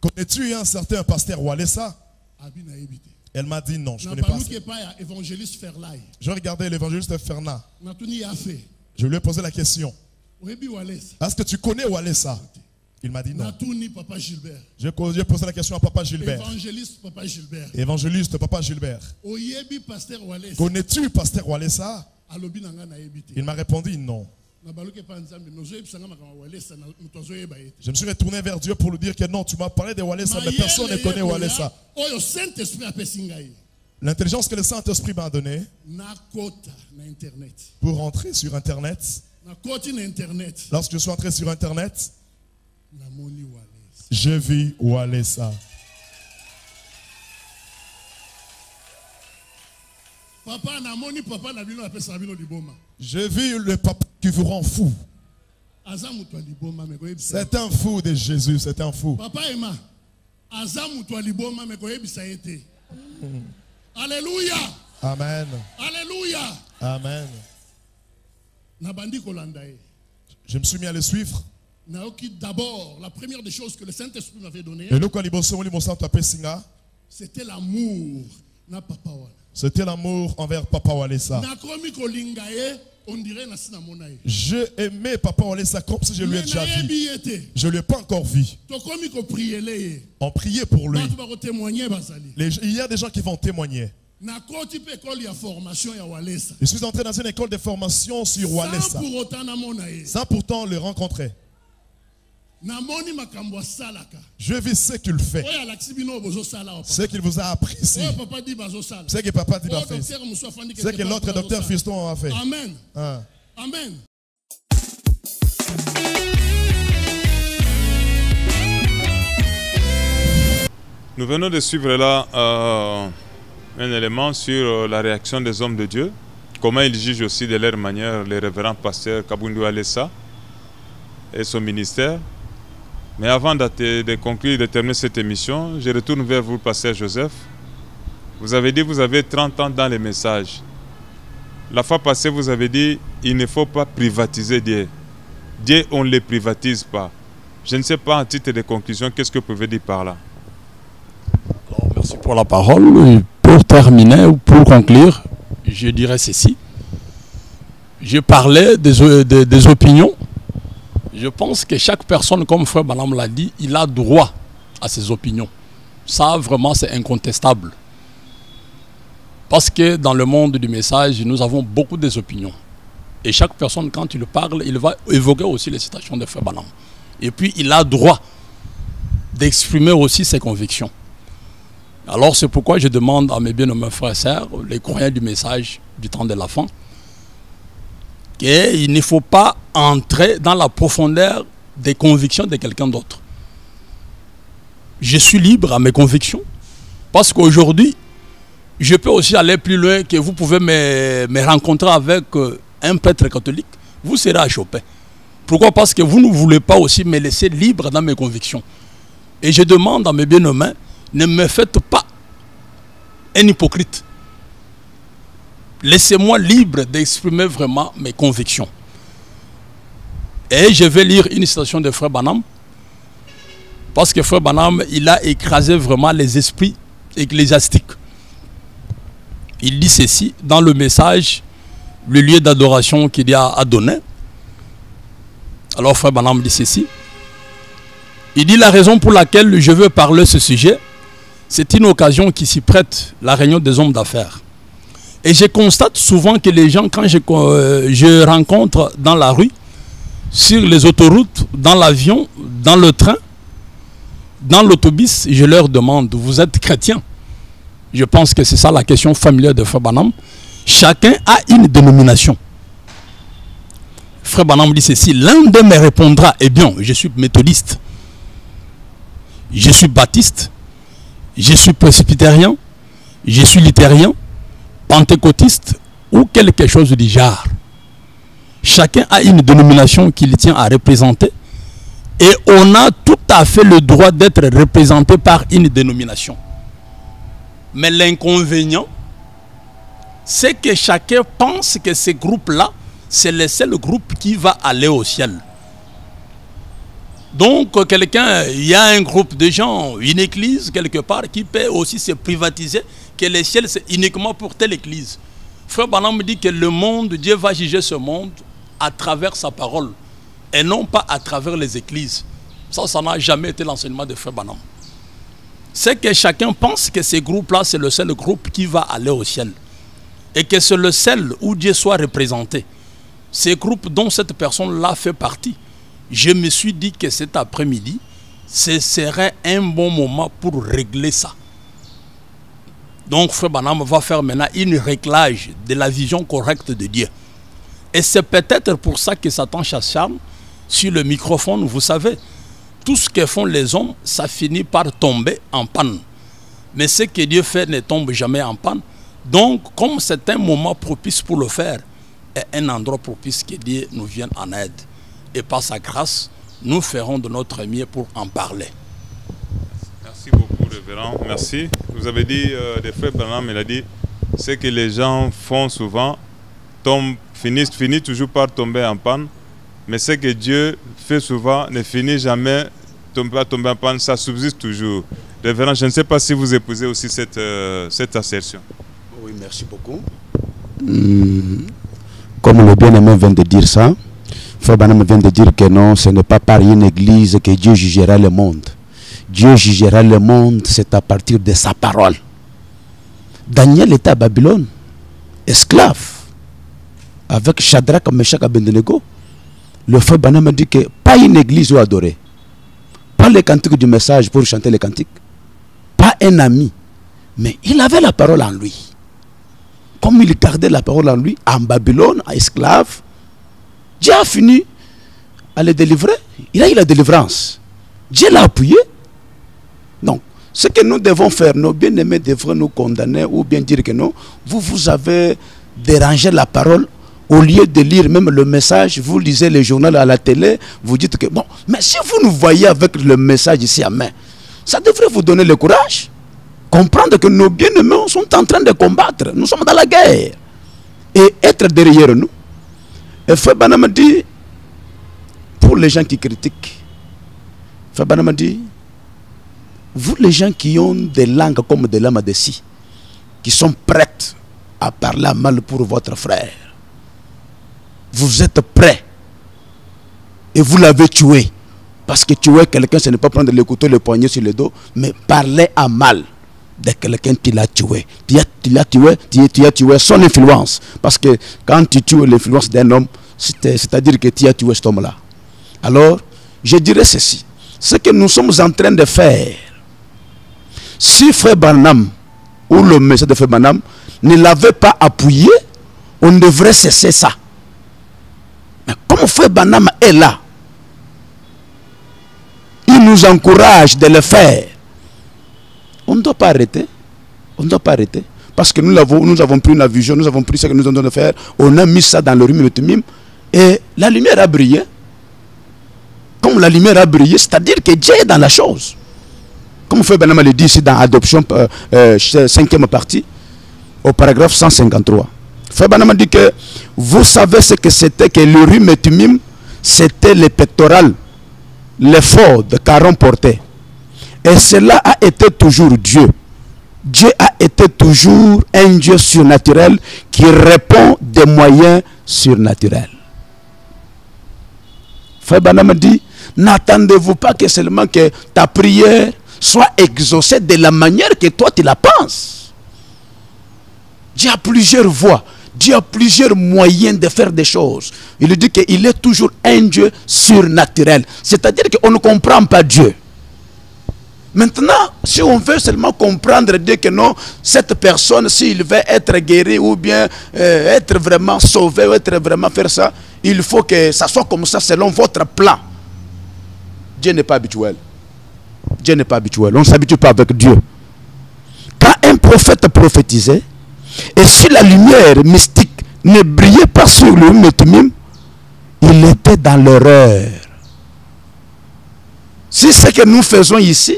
Connais-tu un certain pasteur Walesa? Elle m'a dit non, je ne connais pas. Je regardais l'évangéliste Fernand. Je lui ai posé la question. Est-ce que tu connais Walesa? Il m'a dit non. J'ai posé la question à Papa Gilbert. Évangéliste Papa Gilbert. Connais-tu pasteur Walesa? Il m'a répondu non. Je me suis retourné vers Dieu pour lui dire que non, tu m'as parlé de Walesa, mais personne ne connaît Walesa. L'intelligence que le Saint-Esprit m'a donnée pour rentrer sur Internet. Lorsque je suis entré sur Internet, j'ai vu Walesa. J'ai vu le papa qui vous rend fou. C'est un fou de Jésus, c'est un fou. Alléluia. Amen. Alléluia. Amen. Je me suis mis à le suivre. D'abord, la première des choses que le Saint-Esprit m'avait donné, c'était l'amour. C'était l'amour envers Papa Walesa. Je aimais Papa Walesa comme si je lui ai déjà vu. Je ne l'ai pas encore vu. On priait pour lui. Il y a des gens qui vont témoigner. Je suis entré dans une école de formation sur Walesa sans pourtant le rencontrer. Je vis ce qu'il fait. Ce qu'il vous a appris ici. Ce que papa dit va faire. Ce que l'autre docteur Fiston a fait. Amen. Amen. Nous venons de suivre là un élément sur la réaction des hommes de Dieu. Comment ils jugent aussi de leur manière les révérends pasteurs Kabundu Walesa et son ministère. Mais avant de conclure, de terminer cette émission, je retourne vers vous, pasteur Joseph. Vous avez dit que vous avez 30 ans dans les messages. La fois passée, vous avez dit il ne faut pas privatiser Dieu. Dieu, on ne le privatise pas. Je ne sais pas, en titre de conclusion, qu'est-ce que vous pouvez dire par là? Alors, merci pour la parole. Pour terminer ou pour conclure, je dirais ceci. Je parlais des opinions. Je pense que chaque personne, comme Frère Branham l'a dit, il a droit à ses opinions. Ça, vraiment, c'est incontestable. Parce que dans le monde du message, nous avons beaucoup d'opinions. Et chaque personne, quand il parle, il va évoquer aussi les citations de Frère Branham. Et puis, il a droit d'exprimer aussi ses convictions. Alors, c'est pourquoi je demande à mes bien-aimés frères et sœurs, les croyants du message du temps de la fin, qu'il ne faut pas entrer dans la profondeur des convictions de quelqu'un d'autre. Je suis libre à mes convictions, parce qu'aujourd'hui, je peux aussi aller plus loin, que vous pouvez me rencontrer avec un prêtre catholique, vous serez achoppé. Pourquoi? Parce que vous ne voulez pas aussi me laisser libre dans mes convictions. Et je demande à mes bien-aimés, ne me faites pas un hypocrite. Laissez-moi libre d'exprimer vraiment mes convictions. Et je vais lire une citation de Frère Branham. Parce que Frère Branham, il a écrasé vraiment les esprits ecclésiastiques. Il dit ceci dans le message, le lieu d'adoration qu'il a à donner. Alors Frère Branham dit ceci. Il dit la raison pour laquelle je veux parler de ce sujet, c'est une occasion qui s'y prête, la réunion des hommes d'affaires. Et je constate souvent que les gens, quand je rencontre dans la rue, sur les autoroutes, dans l'avion, dans le train, dans l'autobus, je leur demande, vous êtes chrétien? Je pense que c'est ça la question familière de Frère Branham. Chacun a une dénomination. Frère Branham dit ceci, l'un d'eux me répondra, eh bien, je suis méthodiste, je suis baptiste, je suis presbytérien, je suis luthérien, pentecôtiste ou quelque chose du genre. chacun a une dénomination qu'il tient à représenter. Et on a tout à fait le droit d'être représenté par une dénomination. Mais l'inconvénient, c'est que chacun pense que ces groupes-là, c'est le seul groupe qui va aller au ciel. Donc, il y a un groupe de gens, une église quelque part, qui peut aussi se privatiser, que le ciel c'est uniquement pour telle église. Frère Branham me dit que le monde, Dieu va juger ce monde à travers sa parole, et non pas à travers les églises. Ça n'a jamais été l'enseignement de Frère Branham. C'est que chacun pense que ces groupes-là, c'est le seul groupe qui va aller au ciel. Et que c'est le seul où Dieu soit représenté. Ces groupes dont cette personne-là fait partie, je me suis dit que cet après-midi, ce serait un bon moment pour régler ça. Donc Frère Branham va faire maintenant une réglage de la vision correcte de Dieu. Et c'est peut-être pour ça que Satan s'acharne sur le microphone. Vous savez, tout ce que font les hommes, ça finit par tomber en panne. Mais ce que Dieu fait ne tombe jamais en panne. Donc, comme c'est un moment propice pour le faire, et un endroit propice que Dieu nous vienne en aide. Et par sa grâce, nous ferons de notre mieux pour en parler. Merci beaucoup, révérend. Merci. Vous avez dit, des frères Branham, il a dit, ce que les gens font souvent, finissent toujours par tomber en panne. Mais ce que Dieu fait souvent ne finit jamais par tomber en panne, ça subsiste toujours. Révérend, je ne sais pas si vous épousez aussi cette assertion. Oui, merci beaucoup. Comme le bien-aimé vient de dire ça, Frère Branham vient de dire que non, ce n'est pas par une église que Dieu jugera le monde. Dieu jugera le monde, c'est à partir de sa parole. Daniel était à Babylone, esclave, avec Shadrach, Meshach et Abednego. Le Frère Branham dit que pas une église où adorer, pas les cantiques du message pour chanter les cantiques, pas un ami, mais il avait la parole en lui. Comme il gardait la parole en lui, en Babylone, esclave, Dieu a fini à le délivrer. Il a eu la délivrance. Dieu l'a appuyé. Donc, ce que nous devons faire, nos bien-aimés devraient nous condamner ou bien dire que non, vous avez dérangé la parole. Au lieu de lire même le message, vous lisez le journal à la télé, vous dites que bon, mais si vous nous voyez avec le message ici à main, ça devrait vous donner le courage. Comprendre que nos bien-aimés sont en train de combattre. Nous sommes dans la guerre. Et être derrière nous. Et Frère Branham dit, pour les gens qui critiquent, Frère Branham dit, vous les gens qui ont des langues comme des lames de scie, qui sont prêtes à parler mal pour votre frère, vous êtes prêts et vous l'avez tué. Parce que tuer quelqu'un, ce n'est pas prendre le couteau, le poignet sur le dos, mais parler à mal de quelqu'un qui l'a tué. Tu as tué son influence. Parce que quand tu tues l'influence d'un homme, c'est-à-dire que tu as tué cet homme-là. Alors, je dirais ceci. Ce que nous sommes en train de faire, si Frère Branham ou le message de Frère Branham ne l'avait pas appuyé, on devrait cesser ça. Mais comme Frère Branham est là, il nous encourage de le faire. On ne doit pas arrêter. On ne doit pas arrêter. Parce que nous avons pris une vision, nous avons pris ce que nous devons faire. On a mis ça dans le rime et la lumière a brillé. Comme la lumière a brillé, c'est-à-dire que Dieu est dans la chose. Comme Frère Branham le dit ici dans Adoption, 5e partie, au paragraphe 153. Frère Branham dit que vous savez ce que c'était que le rime et tumim, c'était le pectoral, l'effort de Caron porté. Et cela a été toujours Dieu. Dieu a été toujours un Dieu surnaturel qui répond des moyens surnaturels. Frère Branham dit, n'attendez-vous pas que seulement que ta prière soit exaucée de la manière que toi tu la penses. Dieu a plusieurs voies. Dieu a plusieurs moyens de faire des choses. Il dit qu'il est toujours un Dieu surnaturel. C'est-à-dire qu'on ne comprend pas Dieu. Maintenant, si on veut seulement comprendre, dire que non, cette personne, s'il veut être guéri ou bien être vraiment sauvé, ou être vraiment faire ça, il faut que ça soit comme ça selon votre plan. Dieu n'est pas habituel. Dieu n'est pas habituel. On ne s'habitue pas avec Dieu. Quand un prophète prophétisait, et si la lumière mystique ne brillait pas sur le Métumim, était dans l'erreur. Si ce que nous faisons ici,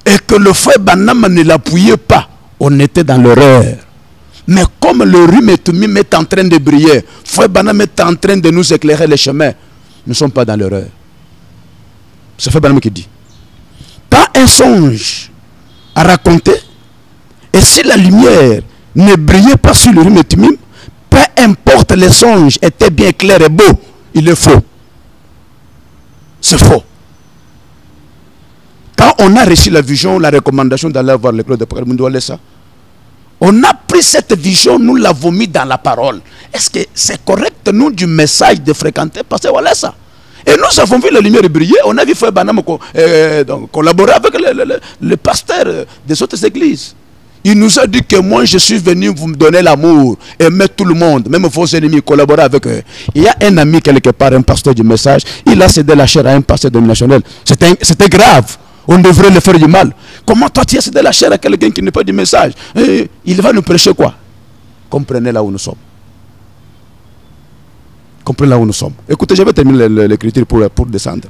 et que le frère Branham ne l'appuyait pas, on était dans l'erreur. Mais comme le rhume est en train de briller, frère Branham est en train de nous éclairer les chemins, nous ne sommes pas dans l'erreur. C'est frère Branham qui dit. Quand un songe a raconté, et si la lumière ne brillait pas sur le rhume, peu importe les songes étaient bien clairs et beaux, il est faux. C'est faux. Quand on a reçu la vision, la recommandation d'aller voir l'école de Père Mundoualessa, on a pris cette vision, nous l'avons mis dans la parole. Est-ce que c'est correct, nous, du message de fréquenter Pasteur Walesa? Et nous avons vu la lumière briller, on a vu Frère Branham collaborer avec le pasteur des autres églises. Il nous a dit que moi je suis venu vous me donner l'amour, aimer tout le monde, même vos ennemis, collaborer avec eux. Il y a un ami quelque part, un pasteur du message, il a cédé la chair à un pasteur dominationnel. C'était grave. On devrait le faire du mal. Comment toi tu as cédé la chair à quelqu'un qui n'est pas du message? Et il va nous prêcher quoi? Comprenez là où nous sommes. Comprenez là où nous sommes. Écoutez, je vais terminer l'écriture pour descendre.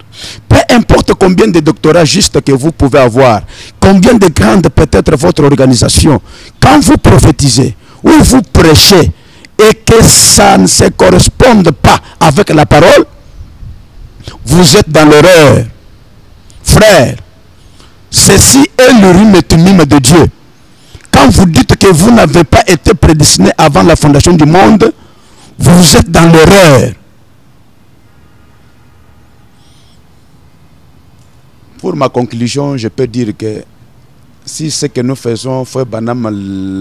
Peu importe combien de doctorats justes que vous pouvez avoir, combien de grandes peut être votre organisation, quand vous prophétisez ou vous prêchez et que ça ne se corresponde pas avec la parole, vous êtes dans l'erreur. Frère, ceci est le rhume de Dieu. Quand vous dites que vous n'avez pas été prédestiné avant la fondation du monde, vous êtes dans l'erreur. Pour ma conclusion, je peux dire que si ce que nous faisons, Frère Branham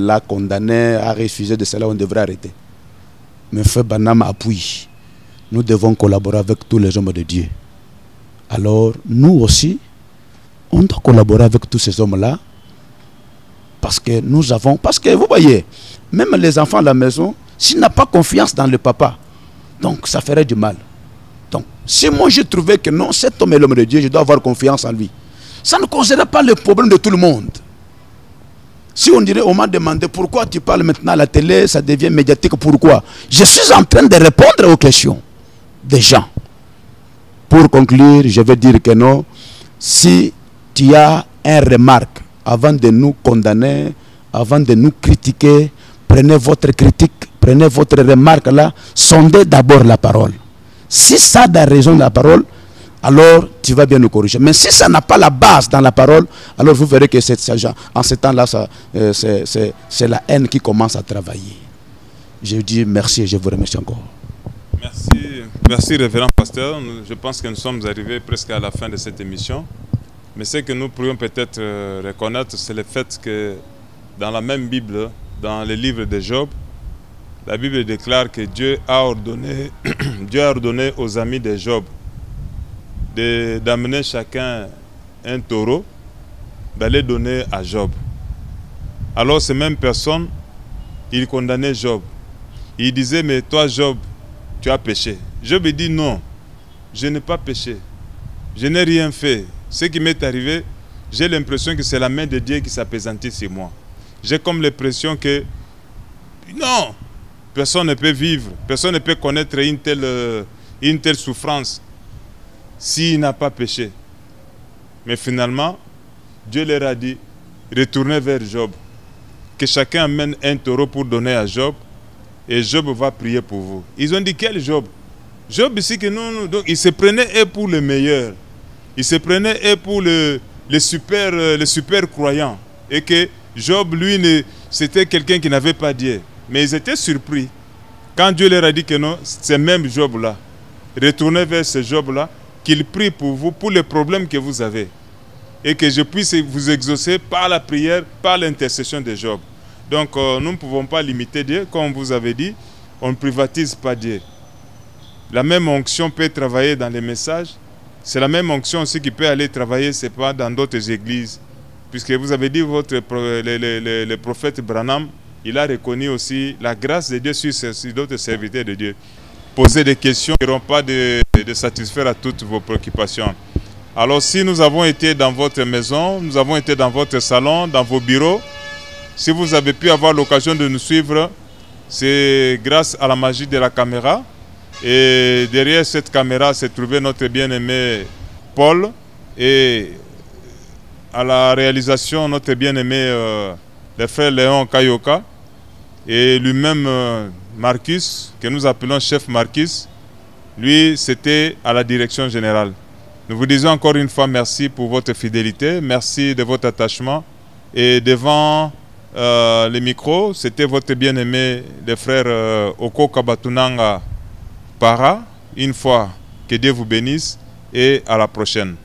l'a condamné, a refusé de cela, on devrait arrêter. Mais Frère Branham appuie. Nous devons collaborer avec tous les hommes de Dieu. Alors, nous aussi, on doit collaborer avec tous ces hommes-là. Parce que nous avons... Parce que vous voyez, même les enfants à la maison, s'ils n'ont pas confiance dans le papa, donc ça ferait du mal. Donc, si moi je trouvais que non, cet homme est l'homme de Dieu, je dois avoir confiance en lui. Ça ne causerait pas le problème de tout le monde. Si on dirait, on m'a demandé pourquoi tu parles maintenant à la télé, ça devient médiatique, pourquoi? Je suis en train de répondre aux questions des gens. Pour conclure, je vais dire que non, si tu as une remarque, avant de nous condamner, avant de nous critiquer, prenez votre critique, prenez votre remarque là, sondez d'abord la parole. Si ça a raison de la parole, alors tu vas bien nous corriger. Mais si ça n'a pas la base dans la parole, alors vous verrez que en ce temps-là, c'est la haine qui commence à travailler. Je dis merci et je vous remercie encore. Merci révérend pasteur. Je pense que nous sommes arrivés presque à la fin de cette émission. Mais ce que nous pourrions peut-être reconnaître, c'est le fait que dans la même Bible, dans le livre de Job, la Bible déclare que Dieu a ordonné, aux amis de Job d'amener chacun un taureau, d'aller donner à Job. Alors ces mêmes personnes, ils condamnaient Job. Ils disaient, mais toi Job, tu as péché. Job dit, non, je n'ai pas péché. Je n'ai rien fait. Ce qui m'est arrivé, j'ai l'impression que c'est la main de Dieu qui s'appesantit sur moi. J'ai comme l'impression que, non, personne ne peut vivre, personne ne peut connaître une telle souffrance s'il n'a pas péché. Mais finalement, Dieu leur a dit, retournez vers Job, que chacun amène un taureau pour donner à Job, et Job va prier pour vous. Ils ont dit, quel Job? Job ici que non, donc il se prenait pour le meilleur. Il se prenait pour le super croyant. Et que Job, lui, c'était quelqu'un qui n'avait pas Dieu. Mais ils étaient surpris. Quand Dieu leur a dit que non, c'est même Job-là. Retournez vers ce Job-là, qu'il prie pour vous, pour les problèmes que vous avez. Et que je puisse vous exaucer par la prière, par l'intercession de Job. Donc nous ne pouvons pas limiter Dieu. Comme vous avez dit, on ne privatise pas Dieu. La même onction peut travailler dans les messages. C'est la même onction aussi qui peut aller travailler, c'est pas dans d'autres églises. Puisque vous avez dit, le prophète Branham, il a reconnu aussi la grâce de Dieu sur d'autres serviteurs de Dieu. Poser des questions qui n'auront pas de satisfaire à toutes vos préoccupations. Alors si nous avons été dans votre maison, nous avons été dans votre salon, dans vos bureaux, si vous avez pu avoir l'occasion de nous suivre, c'est grâce à la magie de la caméra. Et derrière cette caméra s'est trouvé notre bien-aimé Paul. Et à la réalisation, notre bien-aimé le frère Léon Kayoka. Et lui-même Marcus, que nous appelons chef Marcus, lui c'était à la direction générale. Nous vous disons encore une fois merci pour votre fidélité, merci de votre attachement. Et devant les micros, c'était votre bien-aimé, le frère Oko Kabatunanga Para. Une fois, que Dieu vous bénisse et à la prochaine.